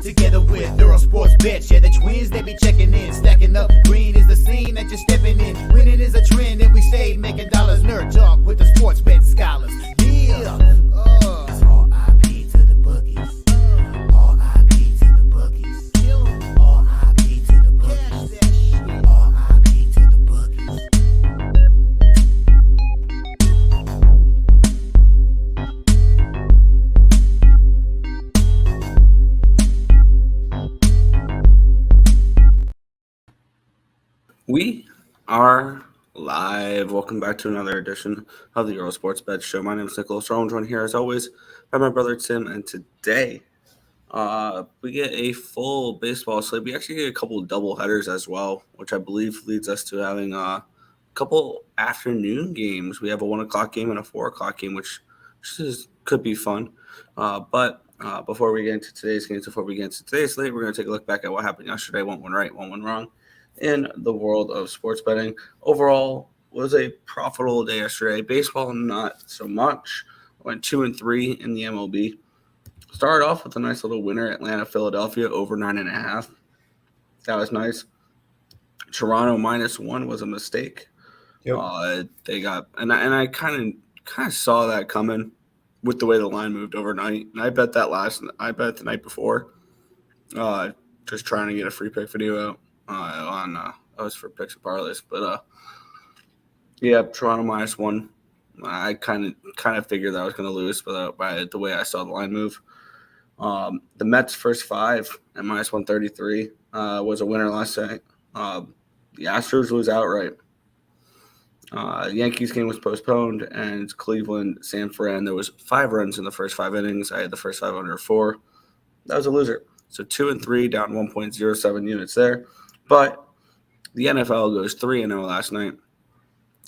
together with Earle Sports Bets. Yeah, the twins, they be checking in, stacking up. Green is the scene that you're stepping in. Winning is a trend, and we stay making dollars. Nerd talk with the sports bet scholars. Yeah, it's R.I.P. to the bookies. R.I.P. to the bookies. R.I.P. to the bookies. R.I.P. to the bookies. We are live. Welcome back to another edition of the Earle Sports Bet Show. My name is Nicholas Earle. I'm joined here as always by my brother Tim, and today we get a full baseball slate. We actually get a couple of double headers as well, which I believe leads us to having a couple afternoon games. We have a 1 o'clock game and a 4 o'clock game, which could be fun. But before we get into today's games, before we get into today's slate, we're going to take a look back at what happened yesterday. One went right, one went wrong in the world of sports betting. Overall, was a profitable day yesterday. Baseball, not so much. Went 2-3 in the MLB. Started off with a nice little winner, Atlanta, Philadelphia, over 9.5. That was nice. Toronto -1 was a mistake. Yep. They got, and I kind of saw that coming with the way the line moved overnight. And I bet the night before, just trying to get a free pick video out. That was for picks and parlays, but yeah, Toronto -1. I kind of figured that I was going to lose, but by the way I saw the line move. The Mets first 5 at -133 was a winner last night. The Astros was outright. The Yankees game was postponed, and Cleveland, San Fran. There was 5 runs in the first 5 innings. I had the first 5 under 4. That was a loser. So 2-3, down 1.07 units there. But the NFL goes 3-0 last night.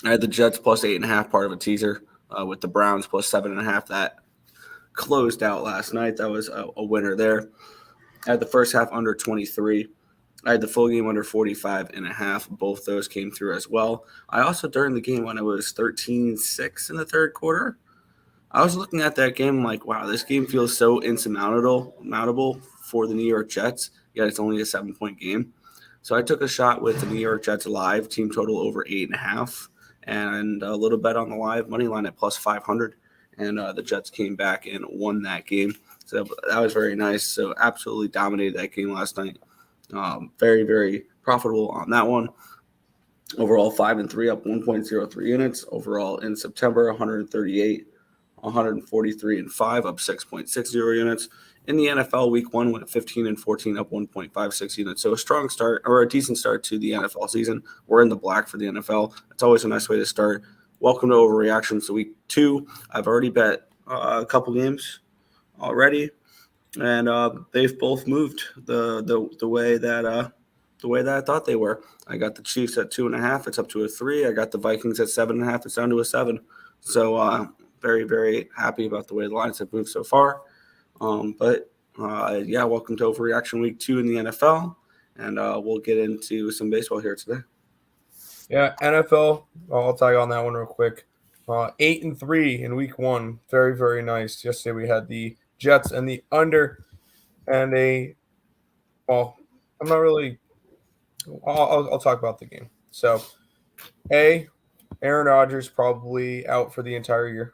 I had the Jets plus 8.5, part of a teaser, with the Browns plus 7.5. That closed out last night. That was a winner there. I had the first half under 23. I had the full game under 45.5. Both those came through as well. I also, during the game when it was 13-6 in the third quarter, I was looking at that game like, wow, this game feels so insurmountable for the New York Jets, yet it's only a 7-point game. So I took a shot with the New York Jets live, team total over 8.5, and a little bet on the live money line at plus 500. And the Jets came back and won that game. So that was very nice. So absolutely dominated that game last night. Very, very profitable on that one. Overall, 5-3, up 1.03 units. Overall in September, 138, 143.5, up 6.60 units. In the NFL, week 1 went 15-14, up 1.56 units. So a strong start, or a decent start to the NFL season. We're in the black for the NFL. It's always a nice way to start. Welcome to Overreactions to week 2. I've already bet a couple games already, and they've both moved the way that I thought they were. I got the Chiefs at 2.5. It's up to a 3. I got the Vikings at 7.5. It's down to a 7. So very, very happy about the way the lines have moved so far. But welcome to Overreaction Week 2 in the NFL, and we'll get into some baseball here today. Yeah, NFL, I'll tag on that one real quick. 8-3 in week 1. Very, very nice. Yesterday we had the Jets and the under, and I'm not really – I'll talk about the game. So, Aaron Rodgers probably out for the entire year.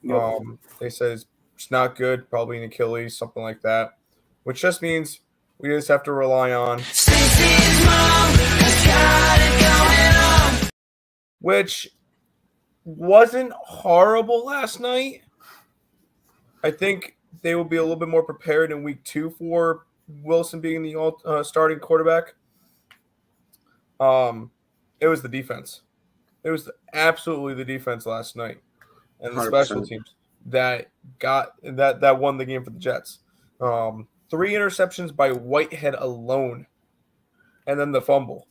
Yep. They said it's not good, probably an Achilles, something like that, which just means we just have to rely on which wasn't horrible last night. I think they will be a little bit more prepared in week 2 for Wilson being the starting quarterback. It was the defense. It was absolutely the defense last night and the 100%. special teams that won the game for the Jets. 3 interceptions by Whitehead alone, and then the fumble.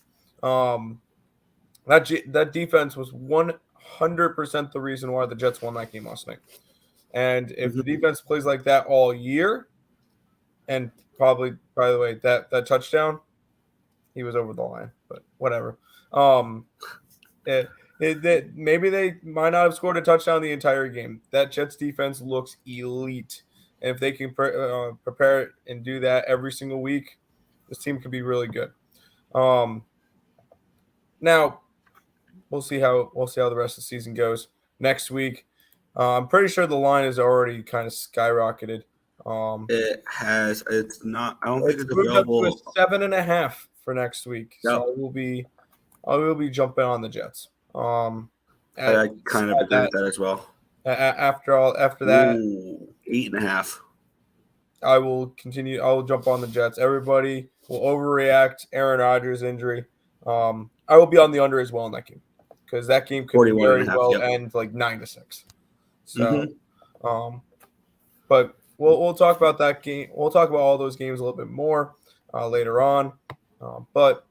That defense was 100% the reason why the Jets won that game last night. And if the defense plays like that all year, and probably, by the way, that touchdown, he was over the line, but whatever. Maybe they might not have scored a touchdown the entire game. That Jets defense looks elite. And if they can prepare and do that every single week, this team could be really good. Now we'll see how the rest of the season goes. Next week, I'm pretty sure the line is already kind of skyrocketed. It has. It's not. I don't think It's it's moved up to a available. 7.5 for next week. So Yep. I will be jumping on the Jets. I kind of agree with that as well. After that, Ooh, 8.5. I will continue. I will jump on the Jets. Everybody will overreact. Aaron Rodgers injury. I will be on the under as well in that game because that game could 41 very and a half. well Yep. end like 9-6. So, Mm-hmm. But we'll talk about that game. We'll talk about all those games a little bit more later on. But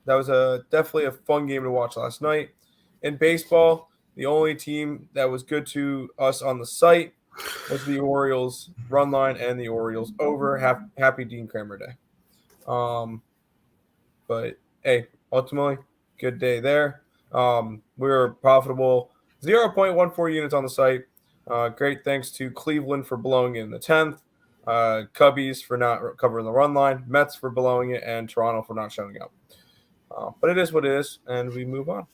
that was definitely a fun game to watch last night. In baseball, the only team that was good to us on the site was the Orioles run line and the Orioles over. Happy Dean Kramer Day. But hey, ultimately, good day there. We were profitable, 0.14 units on the site. Great thanks to Cleveland for blowing in the 10th, Cubbies for not covering the run line, Mets for blowing it, and Toronto for not showing up. But it is what it is, and we move on.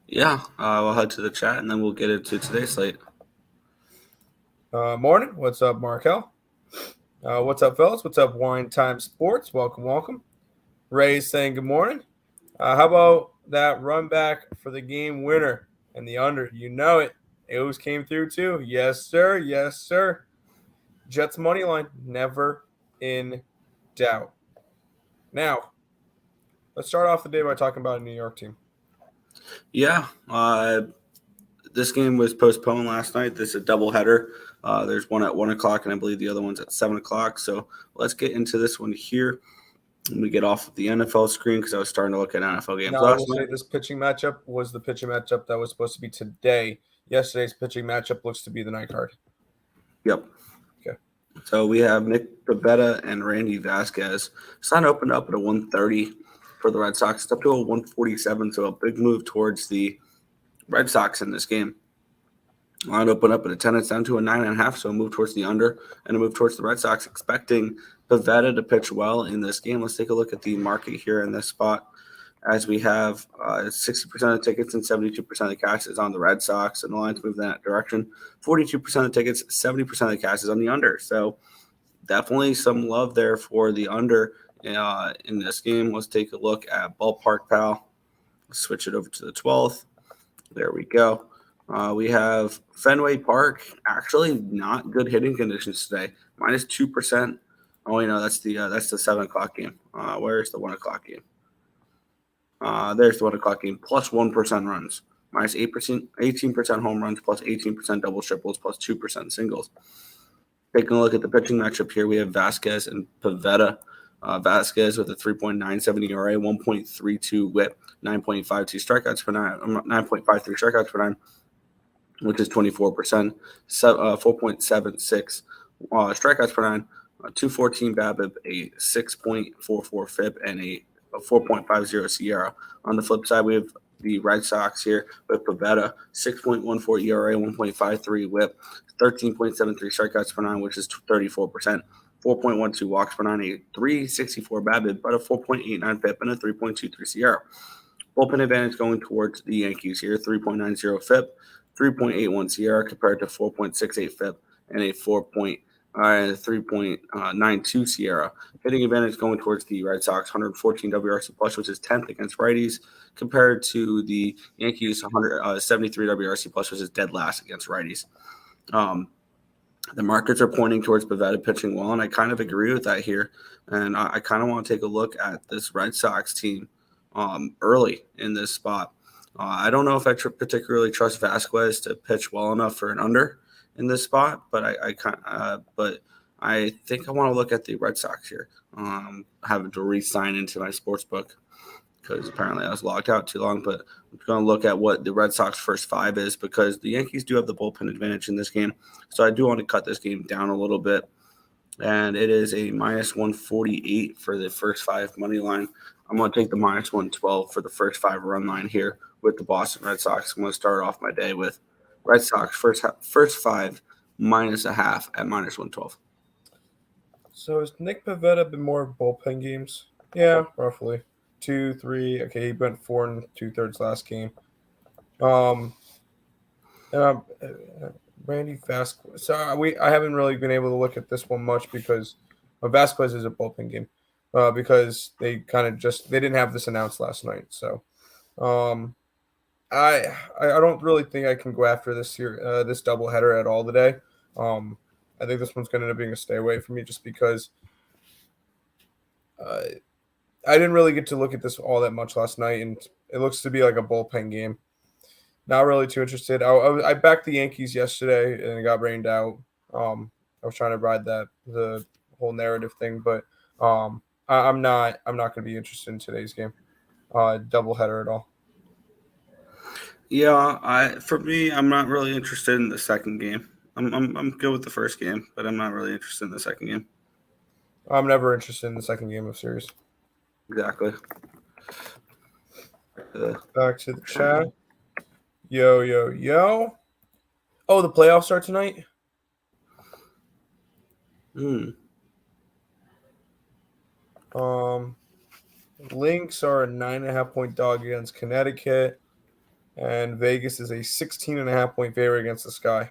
Yeah, we'll head to the chat, and then we'll get into today's slate. Morning. What's up, Markel? What's up, fellas? What's up, Wine Time Sports? Welcome. Ray's saying good morning. How about that run back for the game winner and the under? You know it. It came through too. Yes, sir. Yes, sir. Jets money line, never in doubt. Now, let's start off the day by talking about a New York team. Yeah, this game was postponed last night. This is a doubleheader. There's one at 1 o'clock, and I believe the other one's at 7 o'clock. So let's get into this one here. Let me get off of the NFL screen because I was starting to look at NFL games. Now, I will say this pitching matchup was the pitching matchup that was supposed to be today. Yesterday's pitching matchup looks to be the night card. Yep. Okay. So we have Nick Pivetta and Randy Vasquez. It's not opened up at a 130 for the Red Sox. It's up to a 147, so a big move towards the Red Sox in this game. Line open up at a 10. It's down to a 9.5, so a move towards the under and a move towards the Red Sox, expecting Pivetta to pitch well in this game. Let's take a look at the market here in this spot, as we have 60% of the tickets and 72% of the cash is on the Red Sox, and the line's moving in that direction. 42% of the tickets, 70% of the cash is on the under. So definitely some love there for the under in this game. Let's take a look at Ballpark Pal. Let's switch it over to the 12th. There we go. We have Fenway Park. Actually, not good hitting conditions today. Minus 2%. Oh, you know, that's the 7 o'clock game. Where's the 1 o'clock game? There's the 1 o'clock game. Plus 1% runs. Minus 8%, 18% home runs. Plus 18% double triples. Plus 2% singles. Taking a look at the pitching matchup here, we have Vasquez and Pivetta. Vasquez with a 3.97 ERA, 1.32 WHIP, 9.52 strikeouts per 9.53 strikeouts per 9, which is 24%, 4.76 strikeouts per 9, 214 BABIP, a 6.44 FIP, and a 4.50 SIERA. On the flip side, we have the Red Sox here with Pivetta, 6.14 ERA, 1.53 WHIP, 13.73 strikeouts per 9, which is 34%. 4.12 walks per 9, a 364 BABIP, but a 4.89 FIP and a 3.23 SIERA. Bullpen advantage going towards the Yankees here, 3.90 FIP, 3.81 SIERA compared to 4.68 FIP and a 3.92 SIERA. Hitting advantage going towards the Red Sox, 114 WRC plus, which is 10th against righties, compared to the Yankees, 173 WRC plus, which is dead last against righties. The markets are pointing towards Pivetta pitching well, and I kind of agree with that here. And I kind of want to take a look at this Red Sox team early in this spot. I don't know if I particularly trust Vasquez to pitch well enough for an under in this spot, but I think I want to look at the Red Sox here. Having to re-sign into my sports book because apparently I was logged out too long, but I'm going to look at what the Red Sox first 5 is because the Yankees do have the bullpen advantage in this game. So I do want to cut this game down a little bit. And it is a minus 148 for the first 5 money line. I'm going to take the minus 112 for the first 5 run line here with the Boston Red Sox. I'm going to start off my day with Red Sox first 5 -0.5 at -112. So has Nick Pivetta been more bullpen games? Yeah, roughly 2, 3. Okay, he went 4 and 2/3 last game. And Randy Vasquez. So I haven't really been able to look at this one much because Vasquez is a bullpen game because they kind of they didn't have this announced last night. So um, I don't really think I can go after this here this doubleheader at all today. I think this one's going to end up being a stay away for me just because uh, I didn't really get to look at this all that much last night, and it looks to be like a bullpen game. Not really too interested. I backed the Yankees yesterday and it got rained out. I was trying to ride the whole narrative thing, but I'm not going to be interested in today's game, doubleheader at all. Yeah, for me, I'm not really interested in the second game. I'm good with the first game, but I'm not really interested in the second game. I'm never interested in the second game of series. Exactly. Back to the chat. Yo, yo, yo. Oh, the playoffs start tonight? Lynx are a 9.5-point dog against Connecticut, and Vegas is a 16.5-point favorite against the Sky.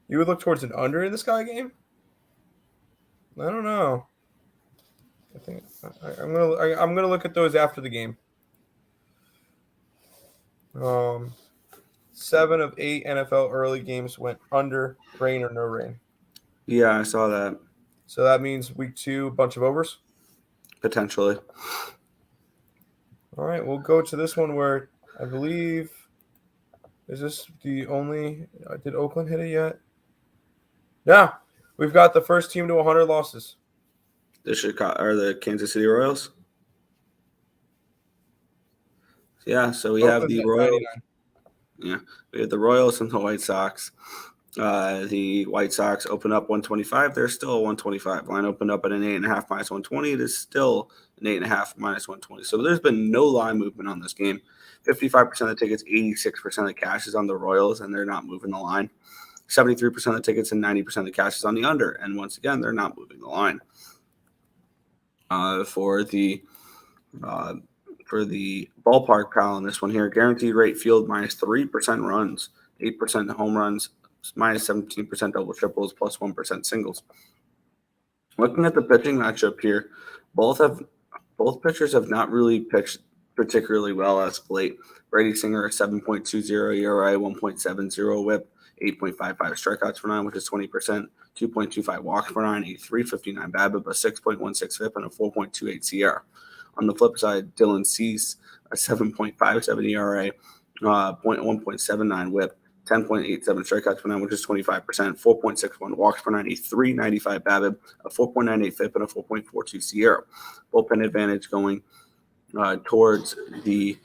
You would look towards an under in the Sky game? I don't know. I think I'm gonna look at those after the game. 7 of 8 NFL early games went under, rain or no rain. Yeah, I saw that. So that means week 2, a bunch of overs? Potentially. All right, we'll go to this one where I believe – is this the only – did Oakland hit it yet? Yeah, we've got the first team to 100 losses. The Kansas City Royals? Yeah, so we have the Royals. 99. Yeah, we have the Royals and the White Sox. The White Sox open up 125. They're still a 125. Line opened up at an 8.5 -120. It is still an 8.5 -120. So there's been no line movement on this game. 55% of the tickets, 86% of the cash is on the Royals, and they're not moving the line. 73% of the tickets and 90% of the cash is on the under, and once again, they're not moving the line. For the ballpark pal on this one here, guaranteed rate field -3% runs, 8% home runs, -17% double triples, +1% singles. Looking at the pitching matchup here, both pitchers have not really pitched particularly well as of late. Brady Singer, a 7.20 ERA, 1.70 WHIP, 8.55 strikeouts per 9, which is 20%, 2.25 walks per 9, a 3.59 BABIP, a 6.16 FIP, and a 4.28 CR. On the flip side, Dylan Cease, a 7.57 ERA, 1.79 WHIP, 10.87 strikeouts per 9, which is 25%, 4.61 walks per 9, a 3.95 BABIP, a 4.98 FIP, and a 4.42 CR. Bullpen advantage going towards the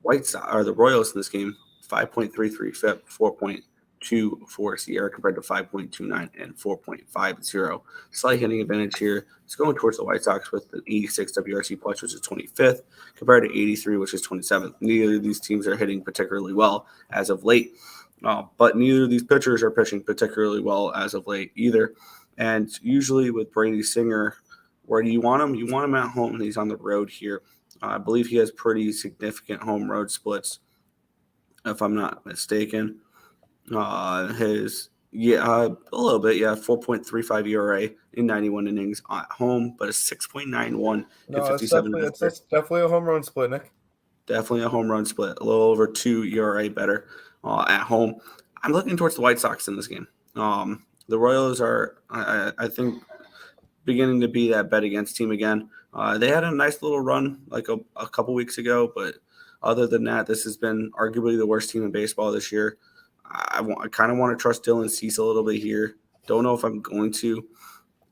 White Sox or the Royals in this game. 5.33 FIP, 4.24 CR compared to 5.29 and 4.50. Slight hitting advantage here. It's going towards the White Sox with the 86 WRC plus, which is 25th, compared to 83, which is 27th. Neither of these teams are hitting particularly well as of late, but neither of these pitchers are pitching particularly well as of late either. And usually with Brady Singer, where do you want him? You want him at home, and he's on the road here. I believe he has pretty significant home road splits, if I'm not mistaken. A little bit, 4.35 ERA in 91 innings at home, but a 6.91 in 57. That's definitely a home run split, Nick. Definitely a home run split, a little over 2 ERA better at home. I'm looking towards the White Sox in this game. The Royals are, I think, beginning to be that bet against team again. They had a nice little run like a couple weeks ago, but other than that, this has been arguably the worst team in baseball this year. I kind of want to trust Dylan Cease a little bit here. Don't know if I'm going to,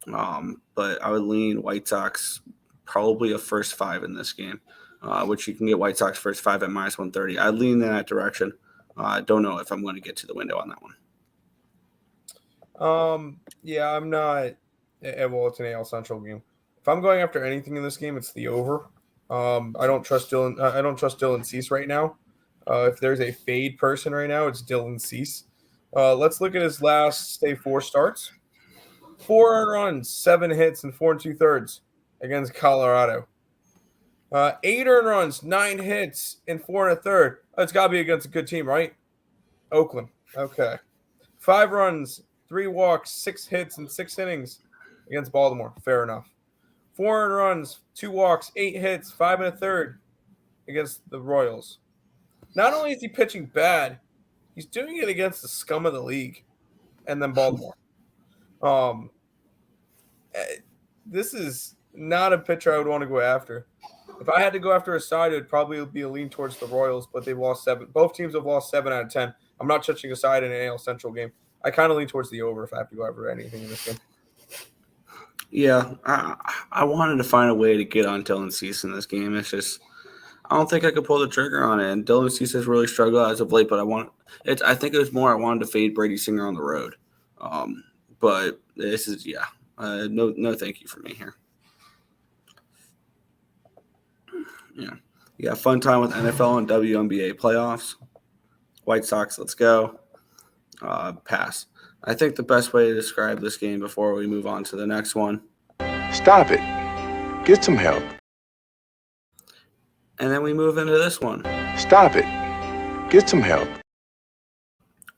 but I would lean White Sox, probably a first 5 in this game, which you can get White Sox first 5 at -130. I'd lean in that direction. Don't know if I'm going to get to the window on that one. Yeah, I'm not. Well, it's an AL Central game. If I'm going after anything in this game, it's the over. I don't trust Dylan. I don't trust Dylan Cease right now. If there's a fade person right now, it's Dylan Cease. Let's look at his last, 4 starts. 4 earned runs, 7 hits, and 4 2/3 against Colorado. 8 earned runs, 9 hits, and 4 1/3. It's got to be against a good team, right? Oakland. Okay. 5 runs, 3 walks, 6 hits, and 6 innings against Baltimore. Fair enough. 4 earned runs, 2 walks, 8 hits, 5 1/3 against the Royals. Not only is he pitching bad, he's doing it against the scum of the league, and then Baltimore. This is not a pitcher I would want to go after. If I had to go after a side, it would probably be a lean towards the Royals, but they've lost 7. Both teams have lost 7 out of 10. I'm not touching a side in an AL Central game. I kind of lean towards the over if I have to go over anything in this game. Yeah, I wanted to find a way to get on Dylan Cease in this game. It's just I don't think I could pull the trigger on it. And Dylan Cease has really struggled as of late, but I think it was more I wanted to fade Brady Singer on the road. But this is no thank you for me here. Yeah, fun time with NFL and WNBA playoffs. White Sox, let's go. Pass. I think the best way to describe this game before we move on to the next one. Stop it. Get some help. And then we move into this one. Stop it. Get some help.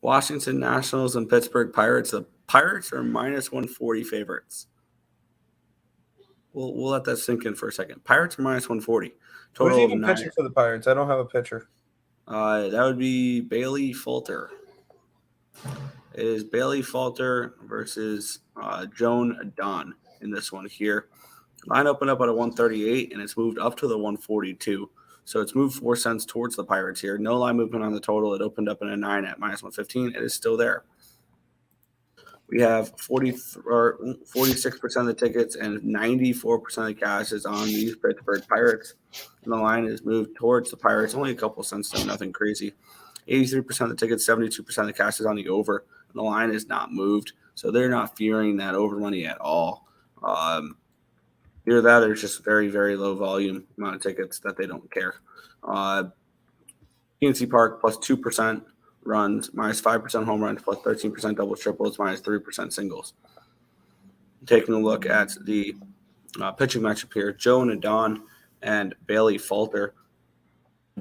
Washington Nationals and Pittsburgh Pirates. The Pirates are minus 140 favorites. We'll let that sink in for a second. Pirates are minus 140. Who's even pitching for the Pirates? I don't have a pitcher. That would be Bailey Falter. It is Bailey Falter versus Joan Don in this one here. Line opened up at a 138, and it's moved up to the 142. So it's moved 4 cents towards the Pirates here. No line movement on the total. It opened up in a 9 at minus 115. It is still there. We have 46% of the tickets and 94% of the cash is on these Pittsburgh Pirates. And the line is moved towards the Pirates. Only a couple cents, though, nothing crazy. 83% of the tickets, 72% of the cash is on the over. And the line is not moved. So they're not fearing that over money at all. Either that or it's just very, very low volume amount of tickets that they don't care. PNC Park plus 2%. Runs, minus 5% home runs, plus 13% doubles, triples, minus 3% singles. Taking a look at the pitching matchup here, Joe Nadon and Bailey Falter.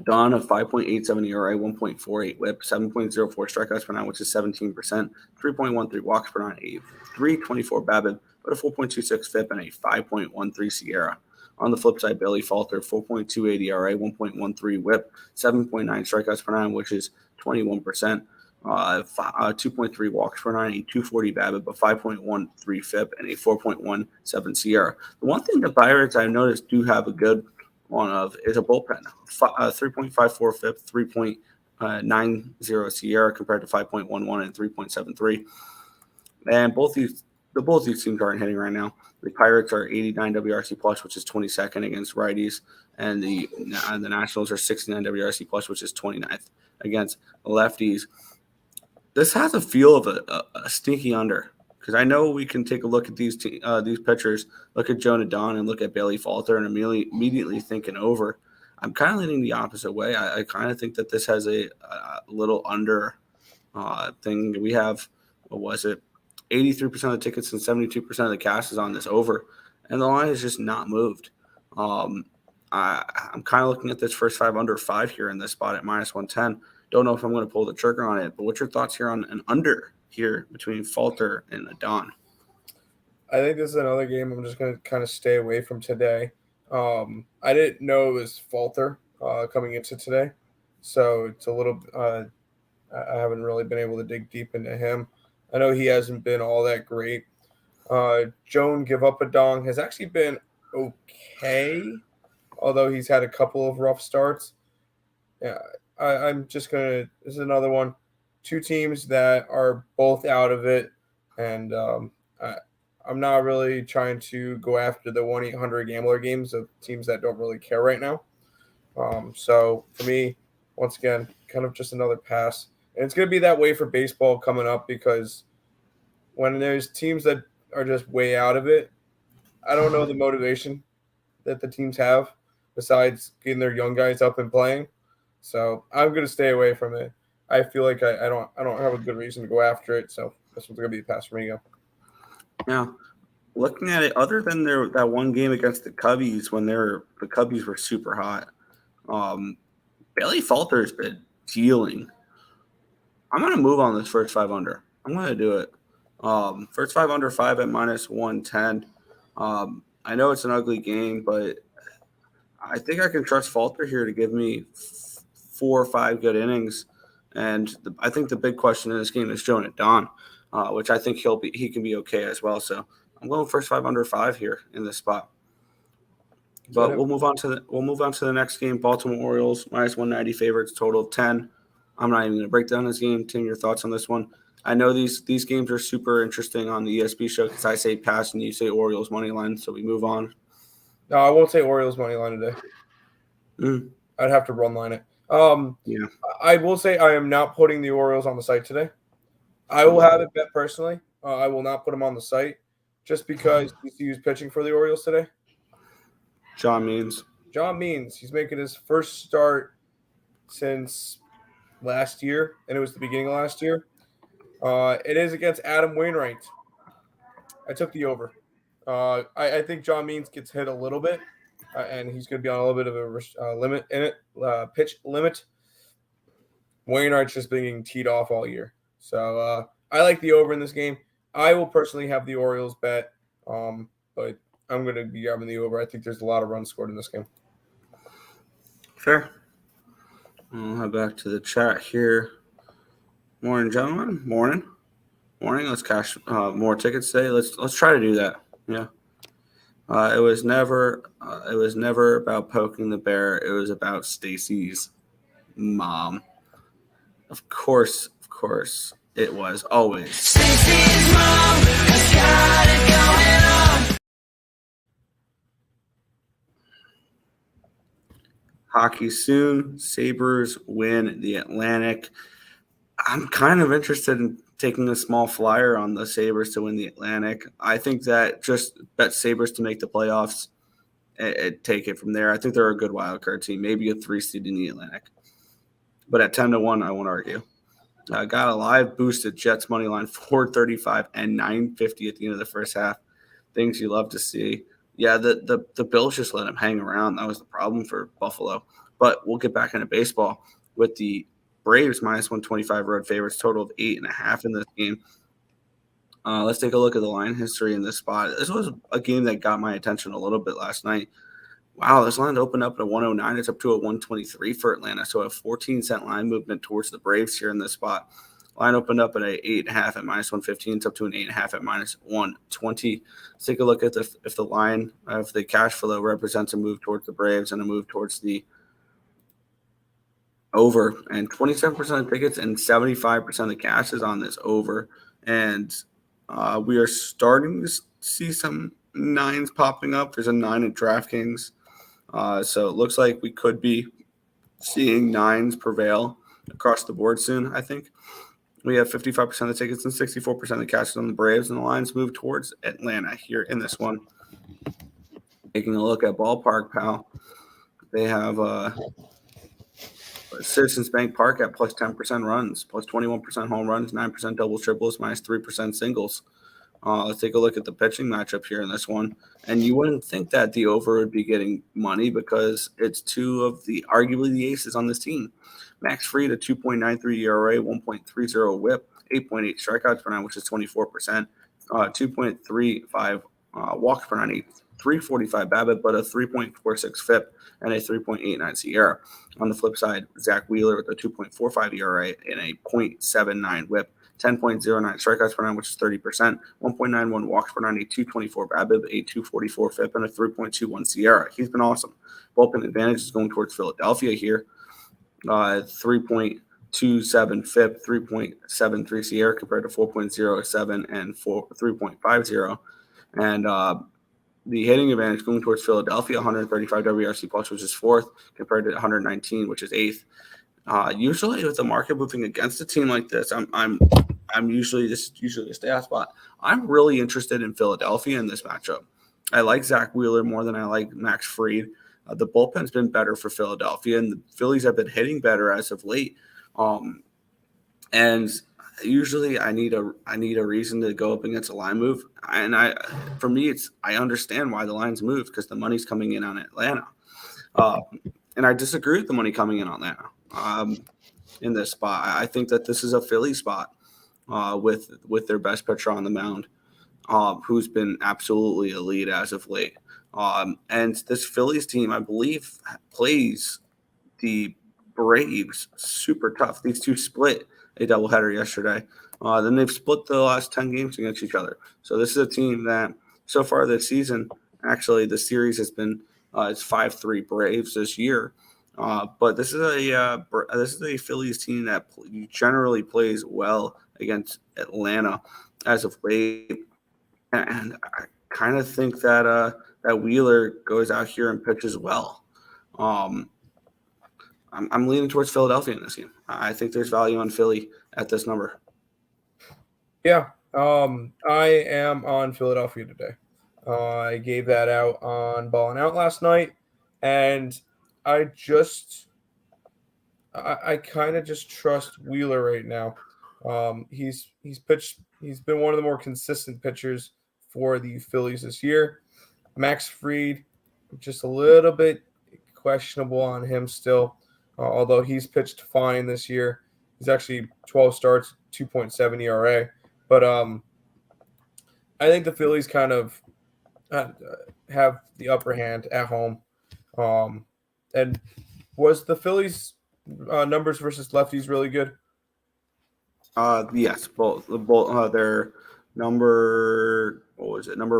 Don of 5.87 ERA, 1.48 whip, 7.04 strikeouts per 9, which is 17%, 3.13 walks per 9, a 3.24 BABIP, but a 4.26 FIP and a 5.13 SIERA. On the flip side, Bailey Falter, 4.28 ERA, 1.13 whip, 7.9 strikeouts per 9, which is 21%, 2.3 walks per 9, a 240 BABIP, a 5.13 FIP, and a 4.17 SIERA. The one thing the Pirates I've noticed do have a good one of is a bullpen. 3.54 FIP, 3.90 SIERA compared to 5.11 and 3.73. And both these teams aren't hitting right now. The Pirates are 89 WRC plus, which is 22nd against righties, and the Nationals are 69 WRC plus, which is 29th against lefties. This has a feel of a sneaky under, because I know we can take a look at these pitchers, look at Jonah Don and look at Bailey Falter and immediately think an over. I'm kind of leaning the opposite way. I kind of think that this has a little under thing. We have, 83% of the tickets and 72% of the cash is on this over, and the line is just not moved. I'm kind of looking at this first 5 under 5 here in this spot at minus 110. Don't know if I'm going to pull the trigger on it, but what's your thoughts here on an under here between Falter and Don? I think this is another game I'm just going to kind of stay away from today. I didn't know it was Falter coming into today, so it's a little I haven't really been able to dig deep into him. I know he hasn't been all that great. Joan Give Up a Dong has actually been okay, although he's had a couple of rough starts. Yeah, I'm just going to – this is another one. 2 teams that are both out of it, and I'm not really trying to go after the 1-800-GAMBLER games of teams that don't really care right now. So for me, once again, kind of just another pass. And it's going to be that way for baseball coming up, because when there's teams that are just way out of it, I don't know the motivation that the teams have besides getting their young guys up and playing. So I'm going to stay away from it. I feel like I don't have a good reason to go after it. So this one's gonna be a pass for me. Go. Yeah. Looking at it, other than that one game against the Cubbies when the Cubbies were super hot, Bailey Falter's been dealing. I'm gonna move on this first 5 under. I'm gonna do it. First 5 under 5 at -110. I know it's an ugly game, but I think I can trust Falter here to give me 4 or 5 good innings. And I think the big question in this game is Jonah Don, which I think he can be okay as well. So I'm going first 5 under 5 here in this spot. But we'll move on to the next game. Baltimore Orioles -190 favorites, total of 10. I'm not even going to break down this game. Tim, your thoughts on this one? I know these games are super interesting on the ESP show because I say pass and you say Orioles money line, so we move on. No, I won't say Orioles money line today. I'd have to run line it. Yeah. I will say I am not putting the Orioles on the site today. I will have it bet personally. I will not put them on the site just because he's pitching for the Orioles today. John Means. He's making his first start since last year, and it was the beginning of last year. It is against Adam Wainwright. I took the over. I think John Means gets hit a little bit, and he's going to be on a little bit of a limit in it, pitch limit. Wainwright's just been getting teed off all year. So I like the over in this game. I will personally have the Orioles bet, but I'm going to be grabbing the over. I think there's a lot of runs scored in this game. Fair. I'll head back to the chat here. Morning, gentlemen. Morning. Let's cash more tickets today. Let's try to do that. Yeah. It was never about poking the bear. It was about Stacy's mom. Of course, it was always. Stacy's mom has got it going on. Hockey soon. Sabres win the Atlantic. I'm kind of interested in taking a small flyer on the Sabres to win the Atlantic. I think that just bet Sabres to make the playoffs and take it from there. I think they're a good wild card team, maybe a 3 seed in the Atlantic. But at 10-1, I won't argue. Got a live boosted Jets money line 435 and 950 at the end of the first half. Things you love to see. Yeah, the Bills just let him hang around. That was the problem for Buffalo. But we'll get back into baseball with the Braves -125 road favorites, total of 8.5 in this game. Let's take a look at the line history in this spot. This was a game that got my attention a little bit last night. Wow, this line opened up at 109. It's up to a 123 for Atlanta. So a 14-cent line movement towards the Braves here in this spot. Line opened up at a 8.5 at -115. It's up to an 8.5 at -120. Let's take a look at if the line of the cash flow represents a move towards the Braves and a move towards the over. And 27% of tickets and 75% of the cash is on this over. And we are starting to see some 9s popping up. There's a 9 at DraftKings. So it looks like we could be seeing 9s prevail across the board soon, I think. We have 55% of the tickets and 64% of the cash on the Braves, and the lines move towards Atlanta here in this one. Taking a look at Ballpark Pal, they have Citizens Bank Park at plus 10% runs, plus 21% home runs, 9% doubles, triples, -3% singles. Let's take a look at the pitching matchup here in this one. And you wouldn't think that the over would be getting money because it's two of arguably the aces on this team. Max Fried, a 2.93 ERA, 1.30 whip, 8.8 strikeouts per nine, which is 24%, 2.35 walks per 90, 345 BABIP, but a 3.46 FIP and a 3.89 SIERA. On the flip side, Zach Wheeler with a 2.45 ERA and a 0.79 whip, 10.09 strikeouts per nine, which is 30%, 1.91 walks per 90, 224 BABIP, a 244 FIP, and a 3.21 SIERA. He's been awesome. Bullpen advantage is going towards Philadelphia here. 3.27 FIP, 3.73 SIERA compared to 4.07 and 3.50. And the hitting advantage going towards Philadelphia, 135 WRC plus, which is 4th, compared to 119, which is 8th. Usually with the market moving against a team like this, I'm usually this is usually a stay spot. I'm really interested in Philadelphia in this matchup. I like Zach Wheeler more than I like Max Fried. The bullpen's been better for Philadelphia, and the Phillies have been hitting better as of late. And usually I need a reason to go up against a line move. And for me, I understand why the lines move because the money's coming in on Atlanta. Uh, and I disagree with the money coming in on Atlanta in this spot. I think that this is a Philly spot with their best pitcher on the mound, who's been absolutely elite as of late. And this Phillies team, I believe, plays the Braves super tough. These two split a doubleheader yesterday. Then they've split the last 10 games against each other. So this is a team that so far this season, actually the series has been it's 5-3 Braves this year. But this is a Phillies team that generally plays well against Atlanta as of late, and I kind of think that Wheeler goes out here and pitches well. Um, I'm leaning towards Philadelphia in this game. I think there's value on Philly at this number. Yeah, I am on Philadelphia today. I gave that out on Ballin' Out last night, and I kind of just trust Wheeler right now. He's pitched. He's been one of the more consistent pitchers for the Phillies this year. Max Fried, just a little bit questionable on him still, although he's pitched fine this year. He's actually 12 starts, 2.7 ERA. But I think the Phillies kind of have the upper hand at home. And was the Phillies numbers versus lefties really good? Yes, both. They're number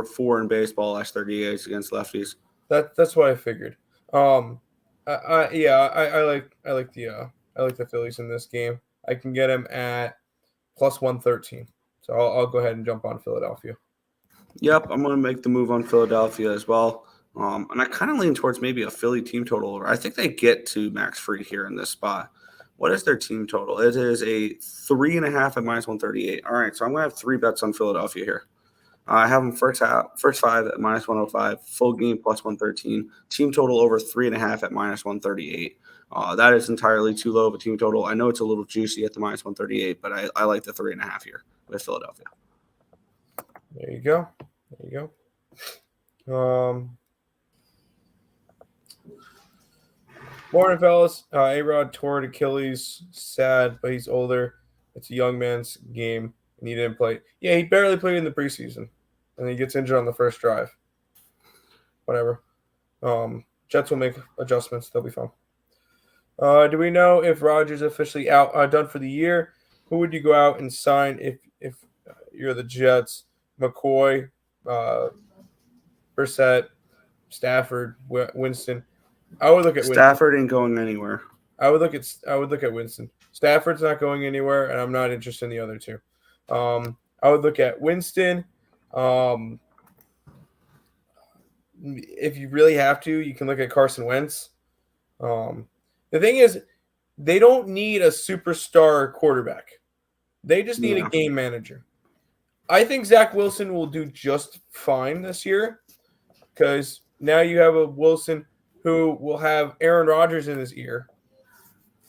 4 in baseball last 30 days against lefties. That's what I figured. I like the Phillies in this game. I can get him at plus 113. So I'll go ahead and jump on Philadelphia. Yep, I'm going to make the move on Philadelphia as well. And I kind of lean towards maybe a Philly team total over. I think they get to Max Fried here in this spot. What is their team total? It is a 3.5 at minus 138. All right, so I'm going to have 3 bets on Philadelphia here. I have them first 5 at minus 105, full game plus 113, team total over 3.5 at minus 138. That is entirely too low of a team total. I know it's a little juicy at the minus 138, but I like the 3.5 here with Philadelphia. There you go. Morning, fellas. A-Rod tore Achilles. Sad, but he's older. It's a young man's game, and he didn't play. Yeah, he barely played in the preseason, and he gets injured on the first drive. Whatever. Jets will make adjustments. They'll be fine. Do we know if Rodgers officially done for the year? Who would you go out and sign if you're the Jets? McCoy, Brissett, Stafford, Winston. I would look at Stafford ain't going anywhere. I would look at Winston. Stafford's not going anywhere, and I'm not interested in the other two. I would look at Winston. If you really have to, you can look at Carson Wentz. The thing is, they don't need a superstar quarterback. They just need a game manager. I think Zach Wilson will do just fine this year because now you have a Wilson who will have Aaron Rodgers in his ear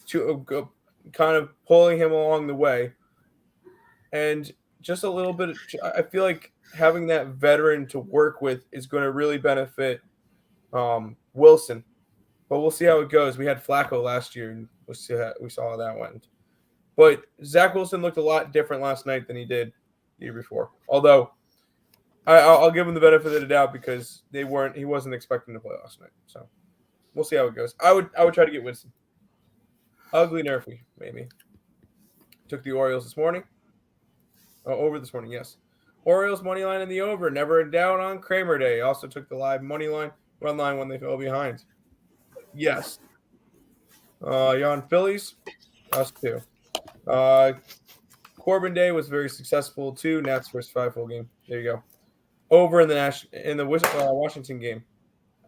to kind of pulling him along the way. And just a little bit, I feel like having that veteran to work with is going to really benefit Wilson. But we'll see how it goes. We had Flacco last year, and we saw how that went. But Zach Wilson looked a lot different last night than he did the year before. Although I'll give him the benefit of the doubt because he wasn't expecting to play last night. So we'll see how it goes. I would try to get Winston. Ugly nerfy, maybe. Took the Orioles this morning. Over this morning, yes. Orioles money line in the over. Never in doubt on Kramer Day. Also took the live money line, run line when they fell behind. Yes. You on Phillies? Us too. Corbin Day was very successful too. Nats first 5 full game. There you go. Over in the Washington game.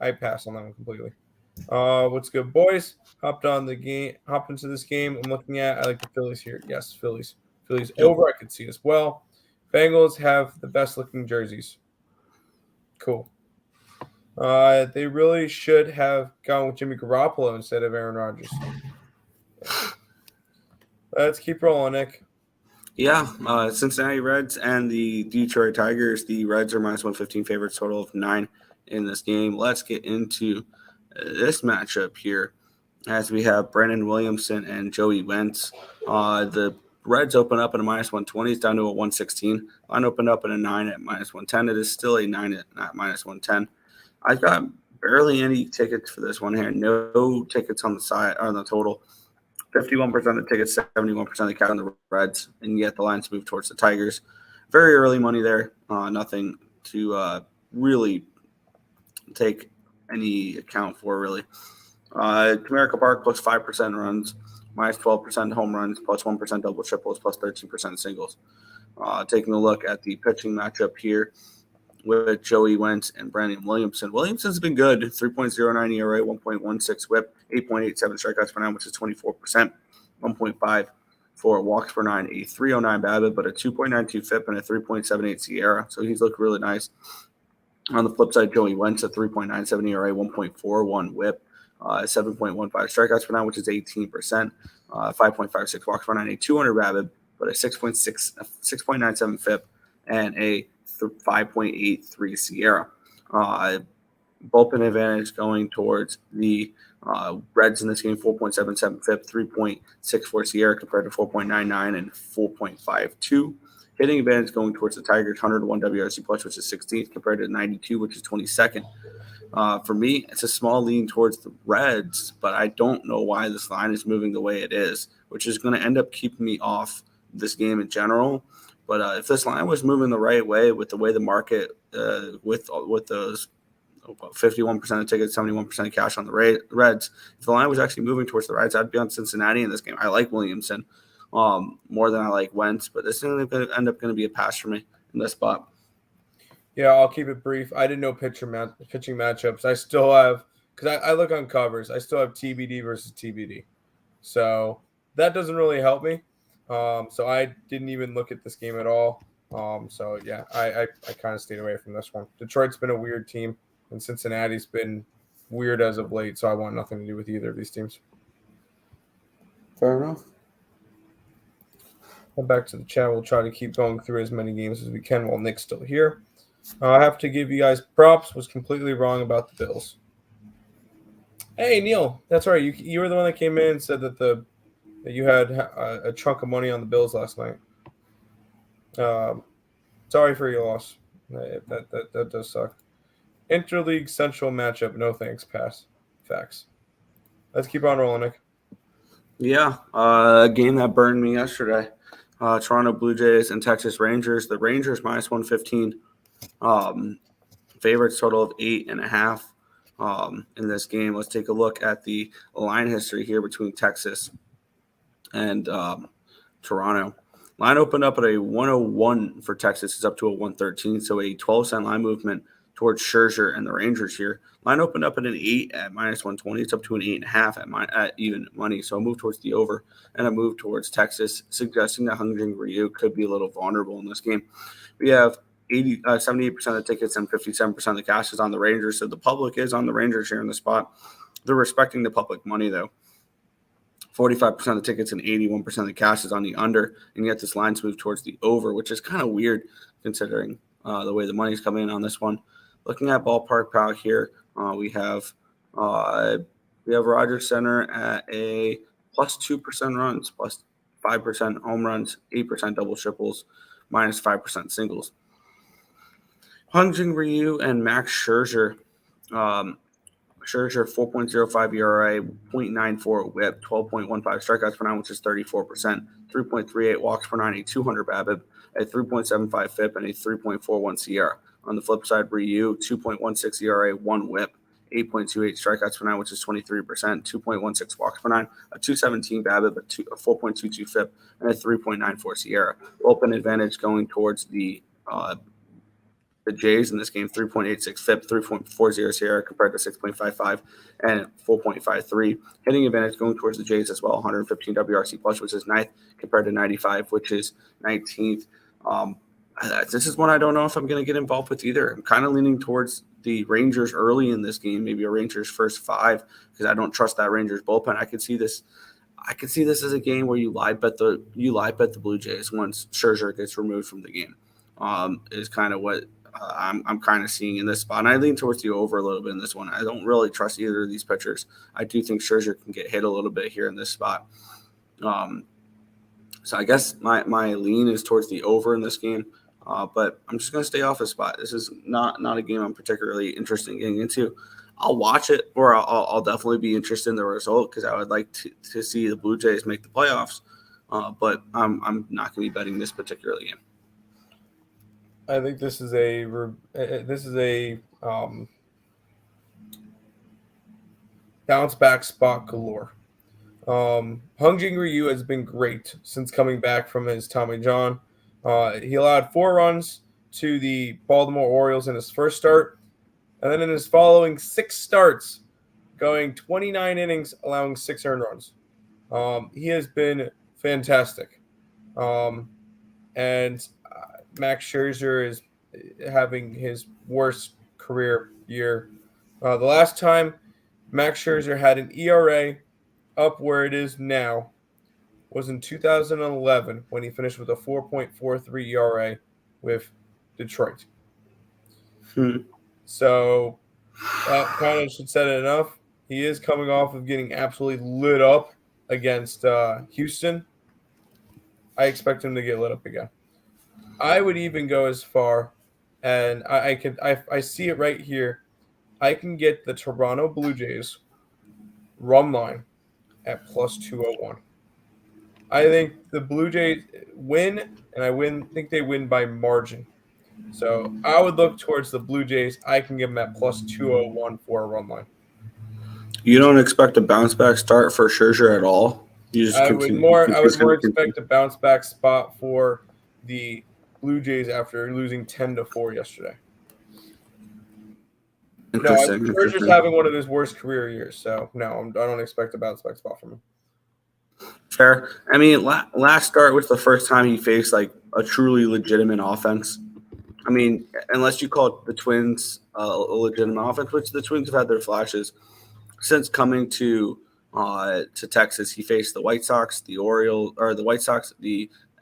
I passed on that one completely. What's good, boys? Hopped into this game. I'm looking at. I like the Phillies here. Yes, Phillies. Phillies over. I could see as well. Bengals have the best looking jerseys. Cool. They really should have gone with Jimmy Garoppolo instead of Aaron Rodgers. Let's keep rolling, Nick. Yeah, Cincinnati Reds and the Detroit Tigers. The Reds are minus 115 favorites, total of 9 in this game. Let's get into this matchup here as we have Brandon Williamson and Joey Wentz. The Reds open up at a minus 120. It's down to a 116. Line opened up at a 9 at minus 110. It is still a 9 at minus 110. I've got barely any tickets for this one here. No tickets on the side on the total. 51% of the tickets, 71% of the cash on the Reds, and yet the lines move towards the Tigers. Very early money there. Nothing to really take any account for, really. Comerica Park plus 5% runs, minus 12% home runs, plus 1% double triples, plus 13% singles. Taking a look at the pitching matchup here with Joey Wentz and Brandon Williamson. Williamson's been good. 3.09 ERA, 1.16 whip, 8.87 strikeouts per nine, which is 24%, 1.5 for walks per nine, a 309 BABIP, but a 2.92 FIP and a 3.78 SIERA. So he's looked really nice. On the flip side, Joey Wentz, a 3.97 ERA, 1.41 whip, 7.15 strikeouts per nine, which is 18%, 5.56 walks per nine, a 200 BABIP, but a 6.97 FIP and a 5.83 SIERA. Bullpen advantage going towards the Reds in this game, 4.77 FIP, 3.64 SIERA compared to 4.99 and 4.52. Hitting advantage going towards the Tigers, 101 WRC plus, which is 16th compared to 92, which is 22nd. For me, it's a small lean towards the Reds, but I don't know why this line is moving the way it is, which is going to end up keeping me off this game in general. But if this line was moving the right way with the way the market, with those 51% of tickets, 71% of cash on the Reds, if the line was actually moving towards the Reds, I'd be on Cincinnati in this game. I like Williamson more than I like Wentz, but this is going to end up going to be a pass for me in this spot. Yeah, I'll keep it brief. I didn't know pitching matchups. I still have, because I look on covers, I still have TBD versus TBD. So that doesn't really help me. So I didn't even look at this game at all. So yeah, I kind of stayed away from this one. Detroit's been a weird team, and Cincinnati's been weird as of late. So I want nothing to do with either of these teams. Fair enough. Head back to the chat. We'll try to keep going through as many games as we can while Nick's still here. I have to give you guys props. Was completely wrong about the Bills. Hey Neil, that's right. You were the one that came in and said that you had a chunk of money on the Bills last night. Sorry for your loss. That does suck. Interleague Central matchup. No thanks. Pass. Facts. Let's keep on rolling, Nick. Yeah, a game that burned me yesterday. Toronto Blue Jays and Texas Rangers. The Rangers minus 115. Favorites total of 8.5 in this game. Let's take a look at the line history here between Texas and Toronto. Line opened up at a 101 for Texas. It's up to a 113, so a 12-cent line movement towards Scherzer and the Rangers here. Line opened up at an 8 at minus 120. It's up to an 8.5 at even money, so a move towards the over and a move towards Texas, suggesting that Hyun-Jin Ryu could be a little vulnerable in this game. We have 78% of the tickets and 57% of the cash is on the Rangers, so the public is on the Rangers here in the spot. They're respecting the public money, though. 45% of the tickets and 81% of the cash is on the under, and yet this line's moved towards the over, which is kind of weird considering the way the money's coming in on this one. Looking at ballpark power here, we have Rogers Center at a plus 2% runs, plus 5% home runs, 8% double triples, minus 5% singles. Hyun-Jin Ryu and Max Scherzer. Scherzer, 4.05 ERA, 0.94 whip, 12.15 strikeouts per nine, which is 34%, 3.38 walks per nine, a 200 BABIP, a 3.75 FIP, and a 3.41 SIERA. On the flip side, Ryu, 2.16 ERA, 1 whip, 8.28 strikeouts per nine, which is 23%, 2.16 walks per nine, a 217 BABIP, a 4.22 FIP, and a 3.94 SIERA. Open advantage going towards the Jays in this game, 3.86 FIP, 3.40 SIERA compared to 6.55 and 4.53. Hitting advantage going towards the Jays as well, 115 WRC plus, which is 9th compared to 95, which is 19th. This is one I don't know if I'm going to get involved with either. I'm kind of leaning towards the Rangers early in this game, maybe a Rangers first 5, because I don't trust that Rangers bullpen. I could see this. I could see this as a game where you live bet the Blue Jays once Scherzer gets removed from the game. Is kind of what I'm kind of seeing in this spot. And I lean towards the over a little bit in this one. I don't really trust either of these pitchers. I do think Scherzer can get hit a little bit here in this spot. So I guess my lean is towards the over in this game. But I'm just going to stay off the spot. This is not a game I'm particularly interested in getting into. I'll watch it, or I'll definitely be interested in the result because I would like to see the Blue Jays make the playoffs. But I'm not going to be betting this particular game. I think this is a bounce back spot galore. Hungjing Ryu has been great since coming back from his Tommy John. He allowed 4 runs to the Baltimore Orioles in his first start, and then in his following 6 starts, going 29 innings, allowing 6 earned runs. He has been fantastic. And Max Scherzer is having his worst career year. The last time Max Scherzer had an ERA up where it is now was in 2011 when he finished with a 4.43 ERA with Detroit. So that kind of should set it enough. He is coming off of getting absolutely lit up against Houston. I expect him to get lit up again. I would even go as far, and I see it right here. I can get the Toronto Blue Jays run line at plus 201. I think the Blue Jays win, and I think they win by margin. So I would look towards the Blue Jays. I can give them at plus 201 for a run line. You don't expect a bounce back start for Scherzer at all? I would more expect a bounce back spot for the Blue Jays after losing 10-4 yesterday. No, Scherzer's having one of his worst career years, so no, I don't expect a bounce back spot from him. Fair. I mean, last start was the first time he faced like a truly legitimate offense. I mean, unless you call the Twins a legitimate offense, which the Twins have had their flashes since coming to Texas. He faced the White Sox, the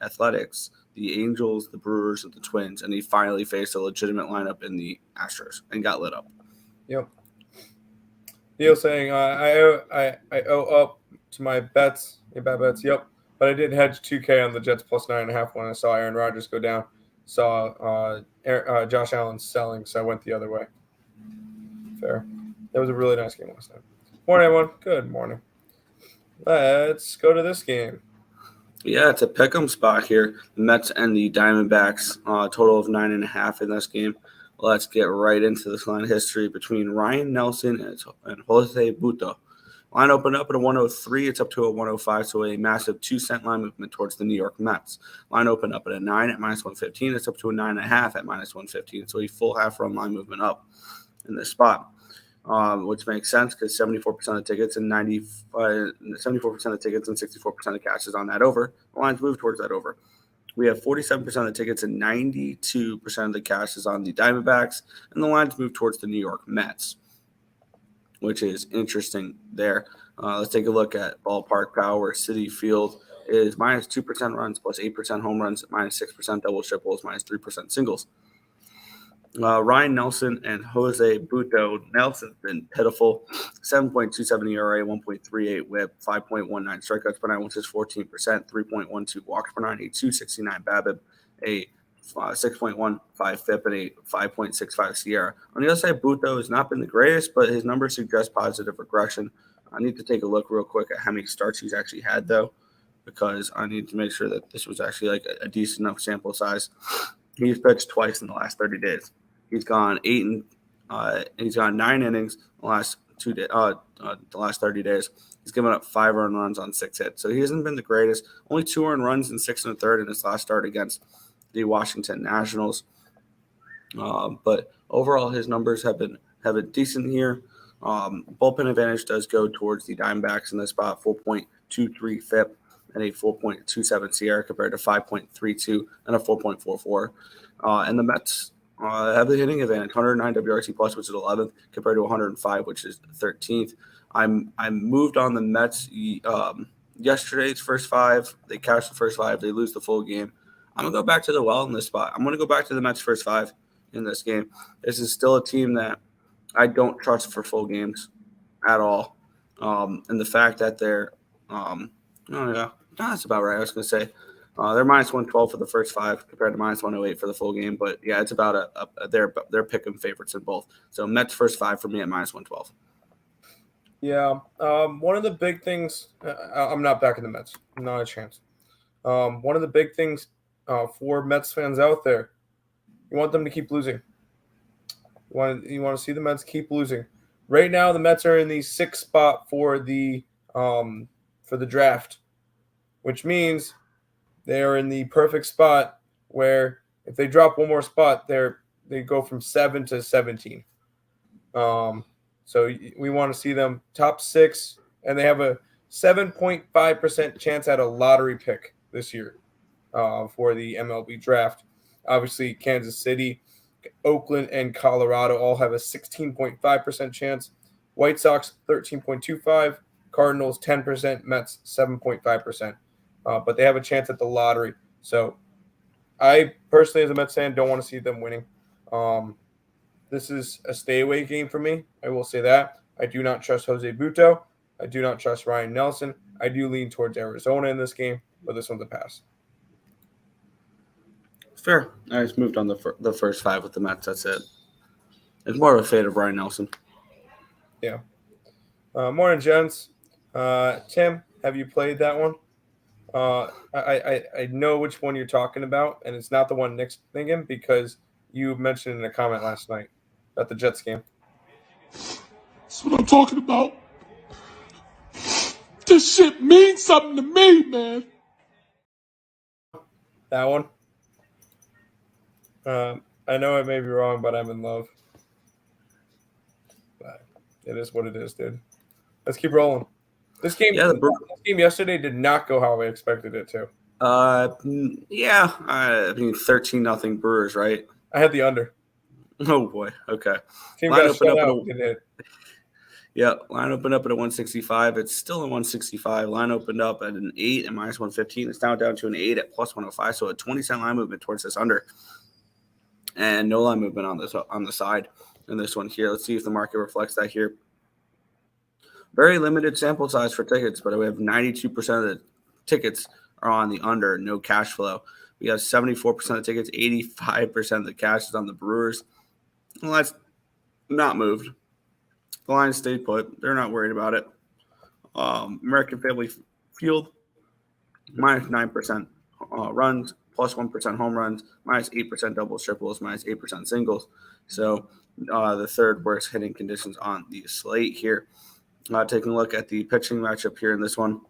Athletics, the Angels, the Brewers, and the Twins, and he finally faced a legitimate lineup in the Astros and got lit up. Yep. Neil saying I owe up to my bets. Your bad bets. Yep. But I did hedge 2K on the Jets plus 9.5 when I saw Aaron Rodgers go down. Saw Josh Allen selling, so I went the other way. Fair. That was a really nice game last night. Morning, everyone. Good morning. Let's go to this game. Yeah, it's a pick'em spot here. The Mets and the Diamondbacks, total of 9.5 in this game. Let's get right into this line of history between Ryan Nelson and Jose Butto. Line opened up at a 103. It's up to a 105, so a massive 2-cent line movement towards the New York Mets. Line opened up at a 9 at minus 115. It's up to a 9.5 at minus 115, so a full half-run line movement up in this spot, which makes sense because 74% of the tickets and 74% of the tickets and 64% of cash is on that over. The lines move towards that over. We have 47% of the tickets and 92% of the cash is on the Diamondbacks, and the lines move towards the New York Mets, which is interesting there. Let's take a look at ballpark power. Citi Field is minus 2% runs, plus 8% home runs, minus 6% double triples, minus 3% singles. Ryan Nelson and Jose Butto. Nelson's been pitiful. 7.27 ERA, 1.38 whip, 5.19 strikeouts per nine, which is 14%, 3.12 walks per nine, a 269 BABIP, a 6.15 FIP, and a 5.65 Sierra. On the other side, Butto has not been the greatest, but his numbers suggest positive regression. I need to take a look real quick at how many starts he's actually had, though, because I need to make sure that this was actually like a decent enough sample size. He's pitched twice in the last 30 days. He's gone 9 innings in the last 2 days. The last 30 days. He's given up 5 earned runs on 6 hits. So he hasn't been the greatest. Only 2 earned runs in 6 1/3 in his last start against the Washington Nationals. But overall, his numbers have been decent here. Bullpen advantage does go towards the Diamondbacks in this spot. 4.23 FIP and a 4.27 Sierra compared to 5.32 and a 4.44. And the Mets have the hitting advantage, 109 WRC plus, which is 11th, compared to 105, which is 13th. I'm moved on the Mets yesterday's first 5. They cashed the first 5. They lose the full game. I'm going to go back to the well in this spot. I'm going to go back to the Mets' first 5 in this game. This is still a team that I don't trust for full games at all. And the fact that they're that's about right. I was going to say they're minus 112 for the first 5 compared to minus 108 for the full game. But, yeah, it's about they're picking favorites in both. So Mets first 5 for me at minus 112. Yeah. One of the big things I'm not backing the Mets. Not a chance. One of the big things for Mets fans out there, you want them to keep losing. You want to see the Mets keep losing. Right now, the Mets are in the 6th spot for the draft, which means they are in the perfect spot where if they drop one more spot, they go from 7 to 17. So we want to see them top 6, and they have a 7.5% chance at a lottery pick this year for the MLB draft. Obviously, Kansas City, Oakland, and Colorado all have a 16.5% chance. White Sox, 13.25%. Cardinals, 10%. Mets, 7.5%. But they have a chance at the lottery. So I personally, as a Mets fan, don't want to see them winning. This is a stay-away game for me. I will say that. I do not trust Jose Buto. I do not trust Ryan Nelson. I do lean towards Arizona in this game, but this one's a pass. Fair. I just moved on the first 5 with the Mets. That's it. It's more of a fade of Ryan Nelson. Yeah. Morning, gents. Tim, have you played that one? I know which one you're talking about, and it's not the one Nick's thinking because you mentioned in a comment last night about the Jets game. That's what I'm talking about. This shit means something to me, man. That one? I know I may be wrong, but I'm in love. But it is what it is, dude. Let's keep rolling. This game yesterday did not go how I expected it to. 13-0 Brewers, right? I had the under. Oh boy. Okay. Team got shut out. Line opened up at a 165. It's still a 165. Line opened up at an 8 at minus 115. It's now down to an 8 at plus 105. So a 20-cent line movement towards this under, and no line movement on the side in this one here. Let's see if the market reflects that here. Very limited sample size for tickets, but we have 92% of the tickets are on the under, no cash flow. We have 74% of tickets, 85% of the cash is on the Brewers. Well, that's not moved. The line stayed put. They're not worried about it. American Family Field, minus 9% runs, plus 1% home runs, minus 8% doubles, triples, minus 8% singles. So the third worst hitting conditions on the slate here. Taking a look at the pitching matchup here in this one.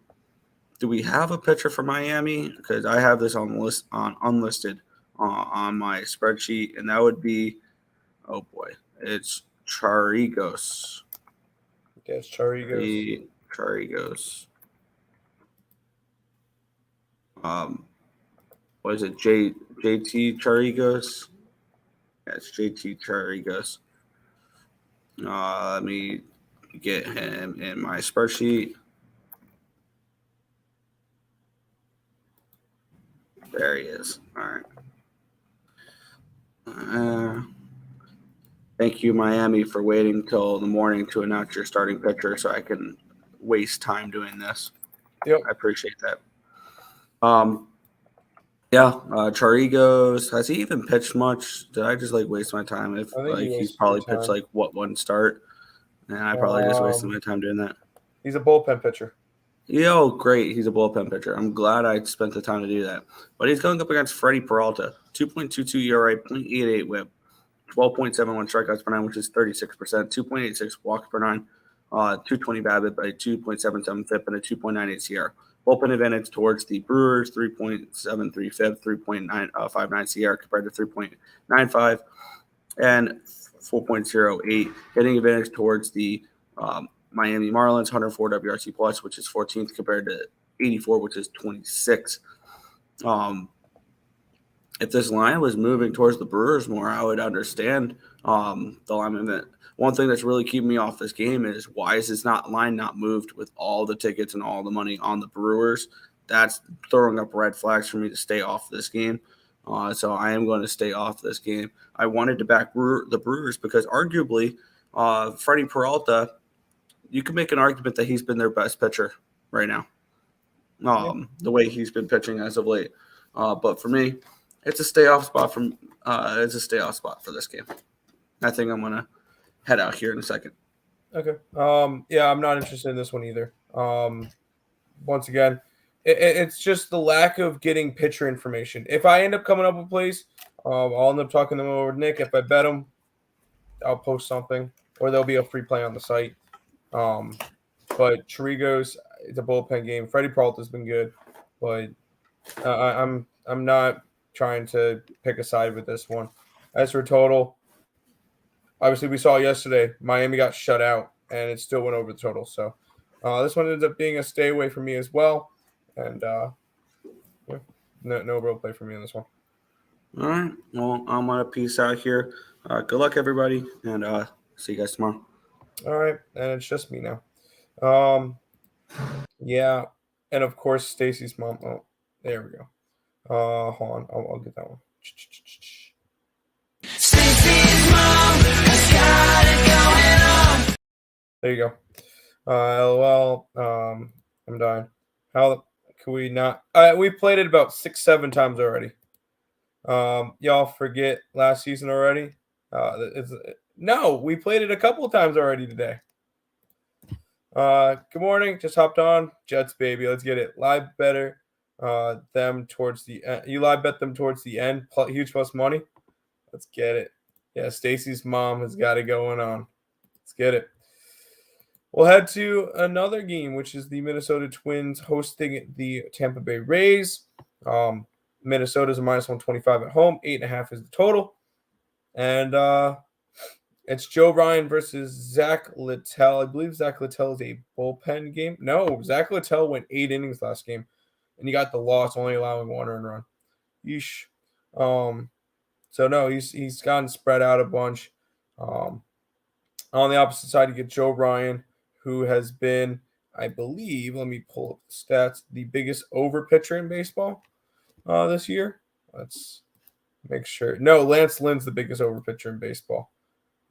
Do we have a pitcher for Miami? Because I have this on the list unlisted on my spreadsheet, and that would be, oh boy, it's Charigos. Yes, Charigos. Charigos. What is it? JT Charigos? Yeah, it's JT Charigos. Let me get him in my spreadsheet. There he is. All right. Thank you, Miami, for waiting till the morning to announce your starting pitcher so I can waste time doing this. Yep. I appreciate that. Charigos, has he even pitched much? Did I just waste my time? If he's probably pitched one start, and I probably just wasted my time doing that. He's a bullpen pitcher. Great. He's a bullpen pitcher. I'm glad I spent the time to do that. But he's going up against Freddie Peralta, 2.22 ERA, 0.88 whip, 12.71 strikeouts per 9, which is 36%, 2.86 walks per 9, 220 BABIP, a 2.77 FIP, and a 2.98 CR. Bullpen advantage towards the Brewers, 3.73 FIP, 3.59 CR compared to 3.95, and 4.08. Hitting advantage towards the Miami Marlins, 104 WRC plus, which is 14th compared to 84, which is 26. if this line was moving towards the Brewers more, I would understand the line movement. One thing that's really keeping me off this game is why is this line not moved with all the tickets and all the money on the Brewers? That's throwing up red flags for me to stay off this game. So I am going to stay off this game. I wanted to back the Brewers because arguably Freddie Peralta, you can make an argument that he's been their best pitcher right now. The way he's been pitching as of late. But for me, it's a stay off spot for this game. I think I'm gonna head out here in a second. Okay. Yeah, I'm not interested in this one either. Once again, it's just the lack of getting pitcher information. If I end up coming up with plays, I'll end up talking them over with Nick. If I bet them, I'll post something, or there'll be a free play on the site. But Chirigo's, it's a bullpen game. Freddie Peralta's been good, but I'm not trying to pick a side with this one. As for total, obviously we saw yesterday Miami got shut out, and it still went over the total. So this one ends up being a stay away for me as well, and no real play for me on this one. All right. Well, I'm gonna peace out here. Good luck, everybody, and see you guys tomorrow. All right, and it's just me now. Yeah, and of course Stacy's mom. Oh, there we go. Hold on, I'll get that one. Stacy's mom has got it going on. There you go. LOL. I'm dying. How can we not? We played it about 6-7 times already. Y'all forget last season already? No, we played it a couple of times already today. Good morning. Just hopped on. Jets, baby. Let's get it. Live better them towards the end. You live bet them towards the end. Huge plus money. Let's get it. Yeah, Stacy's mom has got it going on. Let's get it. We'll head to another game, which is the Minnesota Twins hosting the Tampa Bay Rays. Minnesota's a minus 125 at home. 8.5 is the total. And it's Joe Ryan versus Zach Littell. I believe Zach Littell is a bullpen game. No, Zach Littell went 8 innings last game, and he got the loss, only allowing 1 earned run. Yeesh. So no, he's gotten spread out a bunch. On the opposite side, you get Joe Ryan, who has been, I believe, let me pull up the stats, the biggest over pitcher in baseball this year. Let's make sure. No, Lance Lynn's the biggest over pitcher in baseball.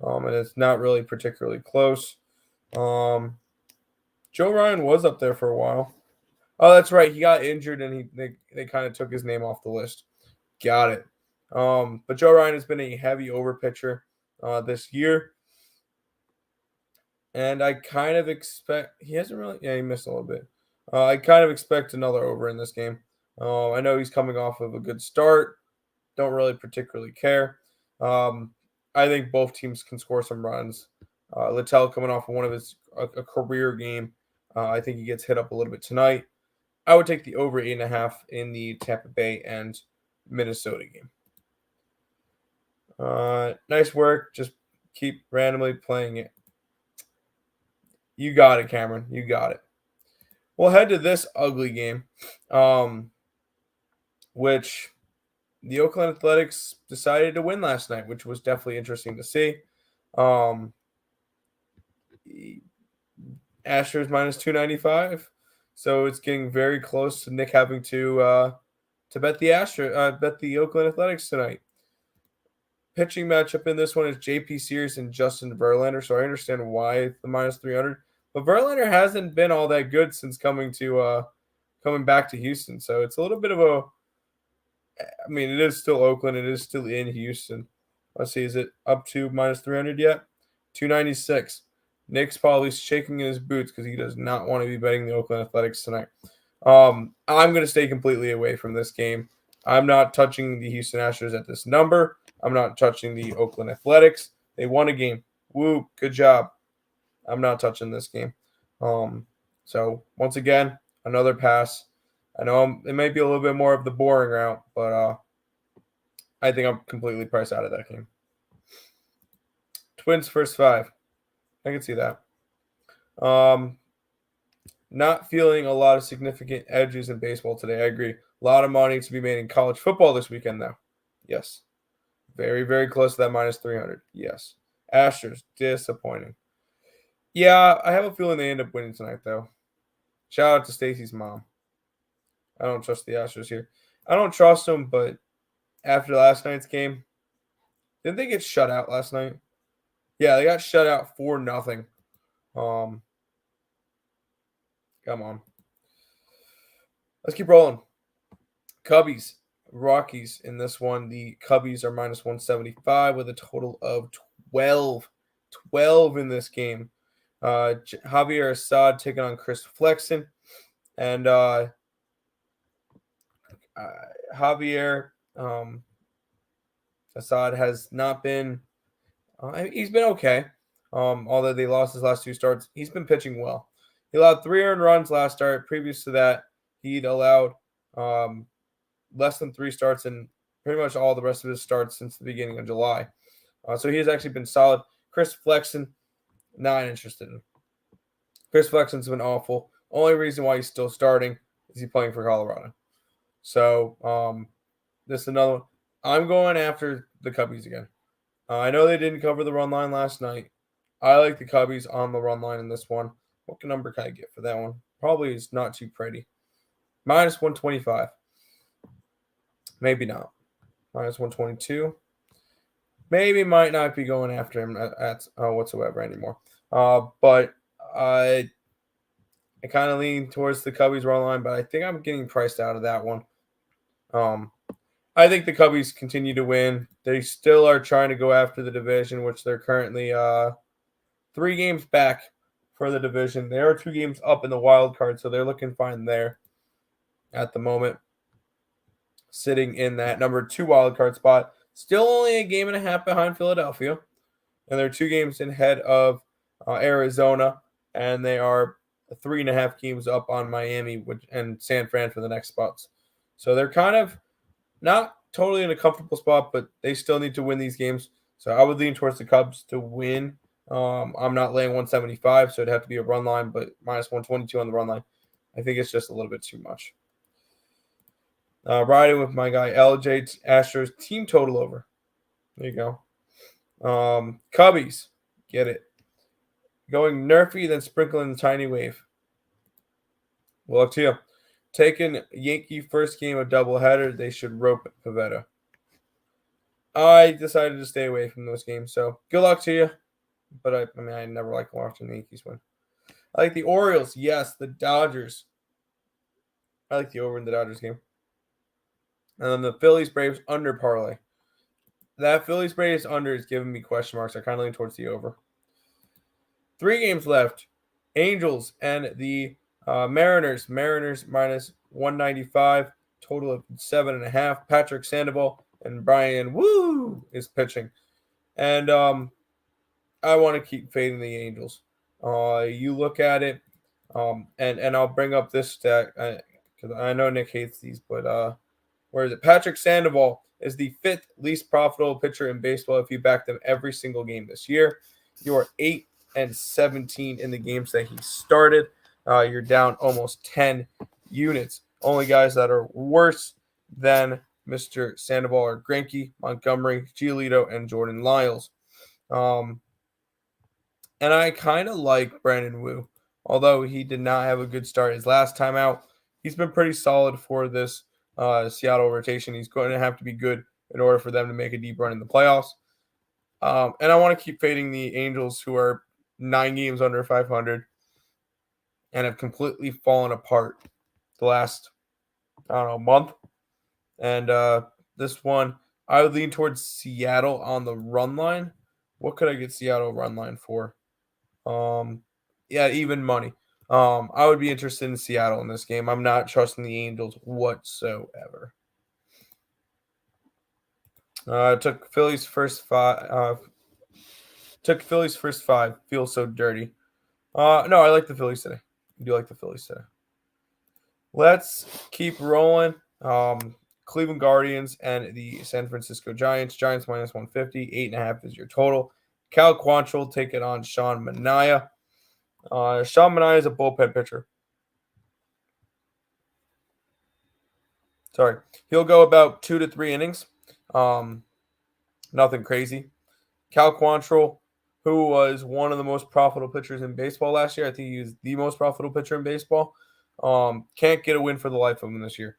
And it's not really particularly close. Joe Ryan was up there for a while. Oh, that's right. He got injured, and they kind of took his name off the list. Got it. But Joe Ryan has been a heavy over pitcher this year. And I kind of expect – he hasn't really – yeah, he missed a little bit. I kind of expect another over in this game. I know he's coming off of a good start. Don't really particularly care. I think both teams can score some runs. Littell coming off of one of his a career game. I think he gets hit up a little bit tonight. I would take the over 8.5 in the Tampa Bay and Minnesota game. Nice work. Just keep randomly playing it. You got it, Cameron. You got it. We'll head to this ugly game, which the Oakland Athletics decided to win last night, which was definitely interesting to see. Astros minus 295, so it's getting very close to Nick having to bet the Oakland Athletics tonight. Pitching matchup in this one is J.P. Sears and Justin Verlander, so I understand why the minus 300. But Verlander hasn't been all that good since coming back to Houston, so it's a little bit of a. I mean, it is still Oakland. It is still in Houston. Let's see. Is it up to minus 300 yet? 296. Nick's probably shaking in his boots because he does not want to be betting the Oakland Athletics tonight. I'm going to stay completely away from this game. I'm not touching the Houston Astros at this number. I'm not touching the Oakland Athletics. They won a game. Woo, good job. I'm not touching this game. So, once again, another pass. I know it might be a little bit more of the boring route, but I think I'm completely priced out of that game. Twins first 5. I can see that. Not feeling a lot of significant edges in baseball today. I agree. A lot of money to be made in college football this weekend, though. Yes. Very, very close to that minus 300. Yes. Astros, disappointing. Yeah, I have a feeling they end up winning tonight, though. Shout out to Stacy's mom. I don't trust the Astros here. I don't trust them, but after last night's game, didn't they get shut out last night? Yeah, they got shut out 4-0. Come on. Let's keep rolling. Cubbies, Rockies in this one. The Cubbies are minus 175 with a total of 12. 12 in this game. Javier Assad taking on Chris Flexen. And Javier Assad has not been he's been okay. Although they lost his last 2 starts, he's been pitching well. He allowed 3 earned runs last start. Previous to that, he'd allowed less than 3 starts in pretty much all the rest of his starts since the beginning of July. So he has actually been solid. Chris Flexen, not interested in. Chris Flexen's been awful. Only reason why he's still starting is he's playing for Colorado. So this is another one. I'm going after the Cubbies again. I know they didn't cover the run line last night. I like the Cubbies on the run line in this one. What number can I get for that one? Probably is not too pretty. Minus 125. Maybe not. Minus 122. Maybe might not be going after him at whatsoever anymore. But I kind of lean towards the Cubbies run line, but I think I'm getting priced out of that one. I think the Cubbies continue to win. They still are trying to go after the division, which they're currently 3 games back for the division. They are 2 games up in the wild card, so they're looking fine there at the moment. Sitting in that number 2 wild card spot. Still only a game and a half behind Philadelphia. And they're 2 games ahead of Arizona. And they are 3.5 games up on Miami and San Fran for the next spots. So they're kind of not totally in a comfortable spot, but they still need to win these games. So I would lean towards the Cubs to win. I'm not laying 175, so it'd have to be a run line, but minus 122 on the run line. I think it's just a little bit too much. Riding with my guy LJ Astros team total over. There you go. Cubbies, get it. Going nerfy, then sprinkling the tiny wave. Well, up to you. Taking Yankee first game of doubleheader, they should rope Pavetta. I decided to stay away from those games, so good luck to you. But I never like watching the Yankees win. I like the Orioles. Yes, the Dodgers. I like the over in the Dodgers game. And then the Phillies Braves under parlay. That Phillies Braves under is giving me question marks. I kind of lean towards the over. 3 games left. Angels and the Mariners. Mariners minus 195. Total of 7.5. Patrick Sandoval and Brian Woo is pitching. And I want to keep fading the Angels. You look at it, and I'll bring up this stat because I know Nick hates these, but where is it? Patrick Sandoval is the 5th least profitable pitcher in baseball if you back them every single game this year. You are 8-17 in the games that he started. You're down almost 10 units. Only guys that are worse than Mr. Sandoval are Greinke, Montgomery, Giolito, and Jordan Lyles. And I kind of like Brandon Wu, although he did not have a good start his last time out. He's been pretty solid for this Seattle rotation. He's going to have to be good in order for them to make a deep run in the playoffs. And I want to keep fading the Angels, who are 9 games under 500 and have completely fallen apart the last, month. And this one, I would lean towards Seattle on the run line. What could I get Seattle run line for? Even money. I would be interested in Seattle in this game. I'm not trusting the Angels whatsoever. Took Phillies first 5. Feels so dirty. No, I like the Phillies today. I do like the Phillies today. Let's keep rolling. Cleveland Guardians and the San Francisco Giants. Giants minus 150. 8.5 is your total. Cal Quantrill taking on Sean Manaea. Sean Manaea is a bullpen pitcher. He'll go about 2 to 3 innings. Nothing crazy. Cal Quantrill, who was one of the most profitable pitchers in baseball last year. I think he was the most profitable pitcher in baseball. Can't get a win for the life of him this year.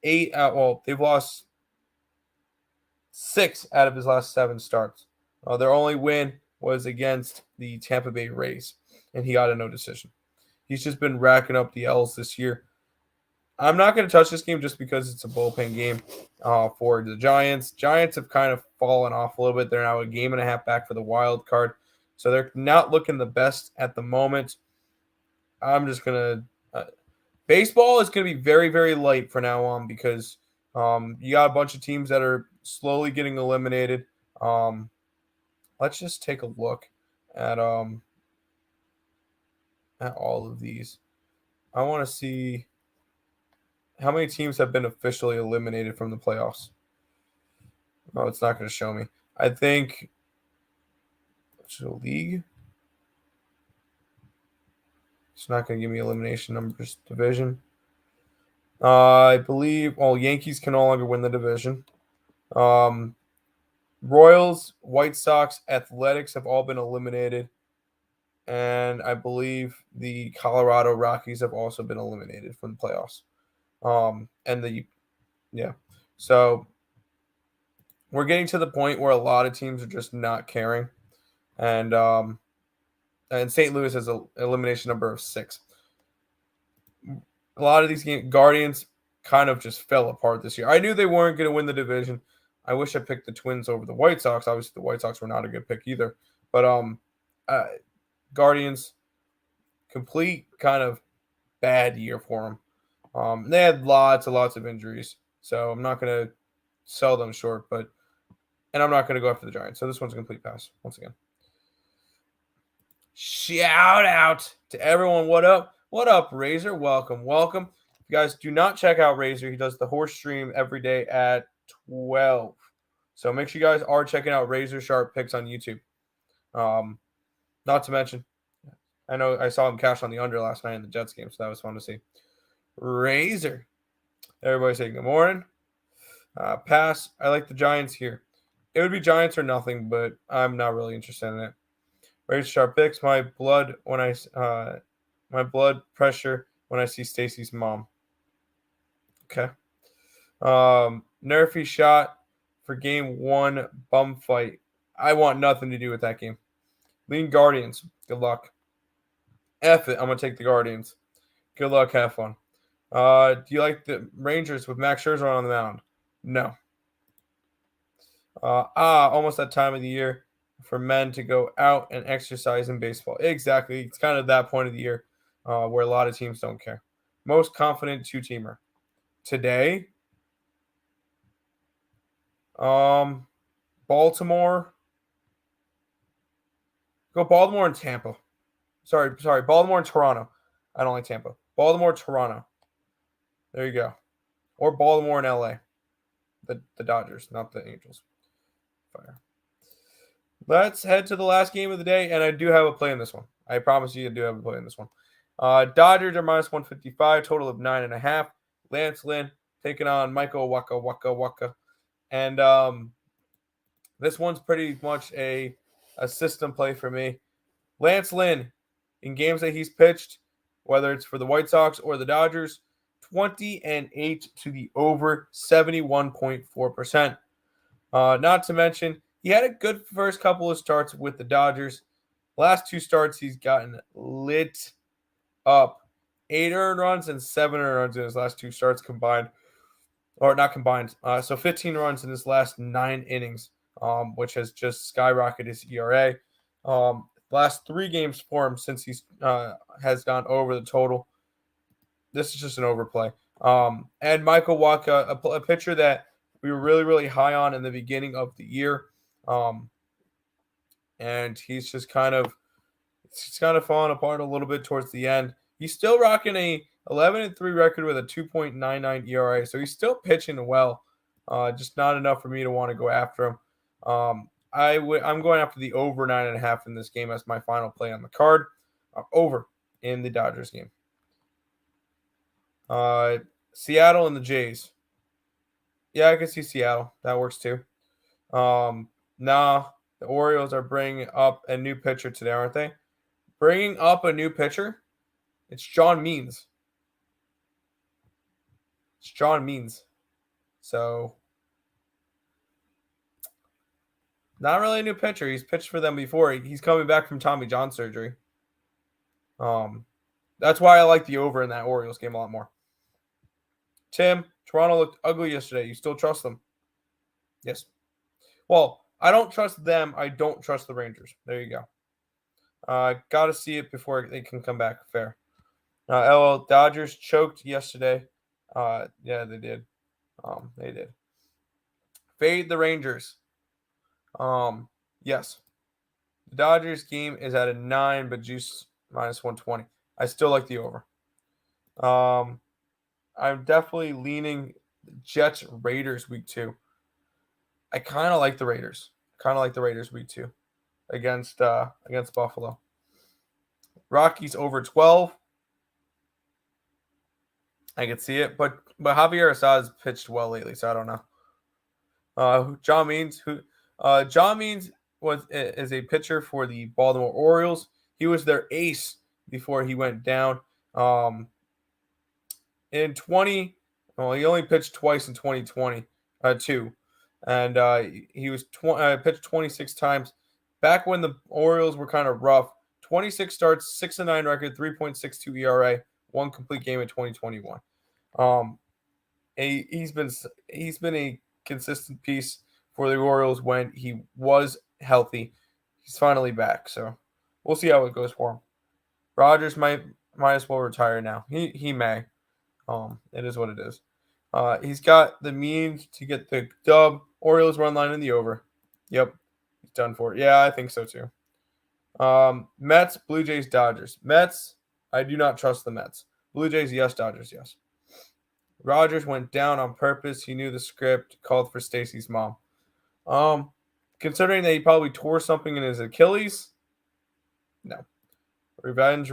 They've lost 6 out of his last 7 starts. Their only win was against the Tampa Bay Rays, and he got a no decision. He's just been racking up the L's this year. I'm not going to touch this game just because it's a bullpen game for the Giants. Giants have kind of fallen off a little bit. They're now a game and a half back for the wild card. So they're not looking the best at the moment. I'm just going to baseball is going to be very, very light from now on because you got a bunch of teams that are slowly getting eliminated. Let's just take a look at all of these. I want to see how many teams have been officially eliminated from the playoffs. No, it's not going to show me. I think league. It's not going to give me elimination numbers division. I believe Yankees can no longer win the division. Royals, White Sox, Athletics have all been eliminated. And I believe the Colorado Rockies have also been eliminated from the playoffs. So we're getting to the point where a lot of teams are just not caring. And St. Louis has an elimination number of 6. A lot of these games, Guardians kind of just fell apart this year. I knew they weren't going to win the division. I wish I picked the Twins over the White Sox. Obviously, the White Sox were not a good pick either. But Guardians, complete kind of bad year for them. They had lots of injuries. So I'm not going to sell them short. And I'm not going to go after the Giants. So this one's a complete pass once again. Shout out to everyone. What up? What up, Razor? Welcome. If you guys do not check out Razor, he does the horse stream every day at 12. So make sure you guys are checking out Razor Sharp Picks on YouTube. Not to mention, I know I saw him cash on the under last night in the Jets game, so that was fun to see. Razor. Everybody say good morning. Pass. I like the Giants here. It would be Giants or nothing, but I'm not really interested in it. Razor Sharp Picks. My blood pressure when I see Stacy's mom. Okay. Nerfy shot for game 1 bum fight. I want nothing to do with that game. Lean Guardians. Good luck. F it. I'm going to take the Guardians. Good luck. Have fun. Do you like the Rangers with Max Scherzer on the mound? No. Almost that time of the year for men to go out and exercise in baseball. Exactly. It's kind of that point of the year where a lot of teams don't care. Most confident 2-teamer. Today, Baltimore. Go Baltimore and Tampa. Sorry, Baltimore and Toronto. I don't like Tampa. Baltimore, Toronto. There you go. Or Baltimore and LA. The Dodgers, not the Angels. Fire. Let's head to the last game of the day, and I do have a play in this one. I promise you I do have a play in this one. Dodgers are minus 155, total of 9.5. Lance Lynn taking on Michael Waka. And this one's pretty much a system play for me. Lance Lynn, in games that he's pitched, whether it's for the White Sox or the Dodgers, 20-8 to the over, 71.4%. Not to mention, he had a good first couple of starts with the Dodgers. Last 2 starts, he's gotten lit up. 8 earned runs and 7 earned runs in his last 2 starts combined. Or not combined. So 15 runs in his last 9 innings, which has just skyrocketed his ERA. Last 3 games for him since he has gone over the total. This is just an overplay. And Michael Waka, a pitcher that we were really, really high on in the beginning of the year. And he's just kind of falling apart a little bit towards the end. He's still rocking a 11-3 record with a 2.99 ERA. So he's still pitching well. Just not enough for me to want to go after him. I'm going after the over 9.5 in this game as my final play on the card. Over in the Dodgers game. Seattle and the Jays. Yeah, I can see Seattle. That works too. Nah, the Orioles are bringing up a new pitcher today, aren't they? Bringing up a new pitcher? It's John Means. It's John Means. So, not really a new pitcher. He's pitched for them before. He's coming back from Tommy John surgery. That's why I like the over in that Orioles game a lot more. Tim, Toronto looked ugly yesterday. You still trust them? Yes. Well, I don't trust them. I don't trust the Rangers. There you go. Got to see it before they can come back. Fair. LL Dodgers choked yesterday. Yeah, they did. They did. Fade the Rangers. Yes. The Dodgers game is at a 9, but juice minus 120. I still like the over. I'm definitely leaning Jets Raiders week 2. I kind of like the Raiders. Week 2 against Buffalo. Rockies over 12. I can see it, but Javier Assad's pitched well lately, so I don't know. John Means is a pitcher for the Baltimore Orioles. He was their ace before he went down. He only pitched twice in 2022, and he was pitched 26 times. Back when the Orioles were kind of rough, 26 starts, 6-9 record, 3.62 ERA, one complete game in 2021. He's been a consistent piece for the Orioles when he was healthy. He's finally back, so we'll see how it goes for him. Rogers might as well retire now. He may. It is what it is. He's got the means to get the dub. Orioles run line in the over. Yep, he's done for it. Yeah, I think so too. Mets, Blue Jays, Dodgers. Mets, I do not trust the Mets. Blue Jays, yes. Dodgers, yes. Rogers went down on purpose. He knew the script, called for Stacy's mom. Considering that he probably tore something in his Achilles, no. Revenge.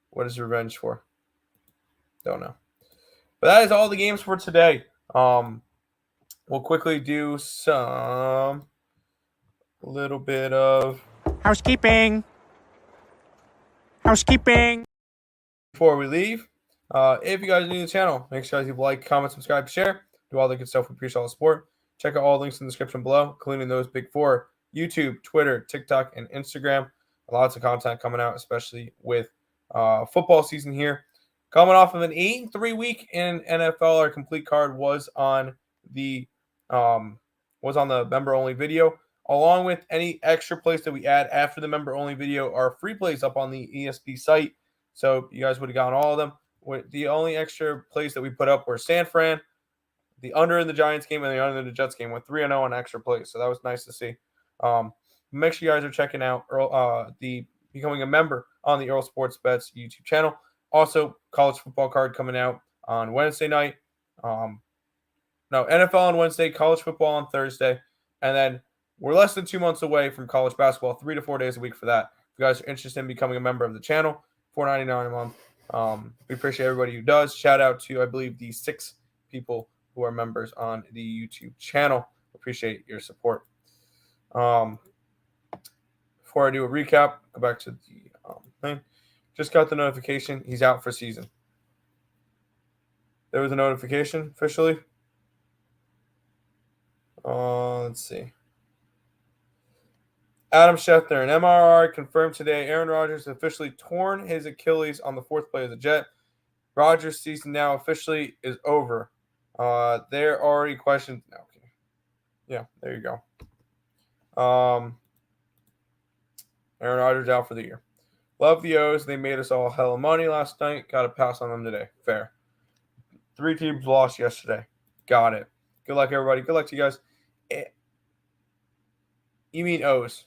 What is revenge for? Don't know. But that is all the games for today. We'll quickly do a little bit of Housekeeping. before we leave. If you guys are new to the channel, make sure you like, comment, subscribe, share, do all the good stuff. We appreciate all the support. Check out all the links in the description below, including those big 4: YouTube, Twitter, TikTok, and Instagram. Lots of content coming out, especially with football season here. Coming off of an 8-3 week in NFL, our complete card was on the member only video, along with any extra plays that we add after the member only video. Our free plays up on the ESP site, so you guys would have gotten all of them. The only extra plays that we put up were San Fran, the under in the Giants game, and the under in the Jets game, with 3-0 on extra plays. So that was nice to see. Make sure you guys are checking out becoming a member on the Earle Sports Bets YouTube channel. Also, college football card coming out on Wednesday night. NFL on Wednesday, college football on Thursday. And then we're less than 2 months away from college basketball, 3 to 4 days a week for that. If you guys are interested in becoming a member of the channel, $4.99 a month. We appreciate everybody who does. Shout out to, I believe, the 6 people who are members on the YouTube channel. Appreciate your support. Before I do a recap, go back to the thing. Just got the notification. He's out for season. There was a notification officially. Let's see. Adam Schefter, an MRI confirmed today. Aaron Rodgers officially torn his Achilles on the 4th play of the Jet. Rodgers' season now officially is over. There are already questions. Okay. Yeah, there you go. Aaron Rodgers out for the year. Love the O's. They made us all hella money last night. Got to pass on them today. Fair. 3 teams lost yesterday. Got it. Good luck, everybody. Good luck to you guys. You mean O's.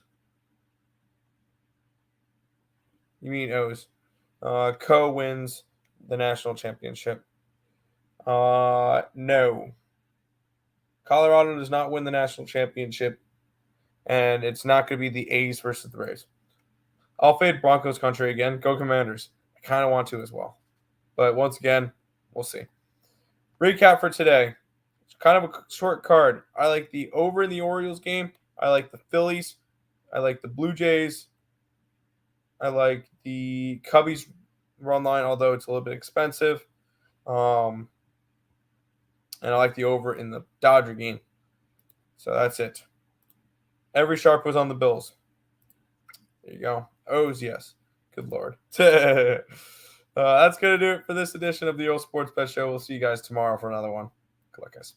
Co wins the national championship. No. Colorado does not win the national championship, and it's not going to be the A's versus the Rays. I'll fade Broncos country again. Go Commanders. I kind of want to as well. But once again, we'll see. recap for today. It's kind of a short card. I like the over in the Orioles game. I like the Phillies. I like the Blue Jays. I like the Cubbies run line, although it's a little bit expensive. And I like the over in the Dodger game. So that's it. Every sharp was on the Bills. There you go. O's, yes. Good Lord. That's going to do it for this edition of the Earle Sports Bet Show. We'll see you guys tomorrow for another one. Good luck, guys.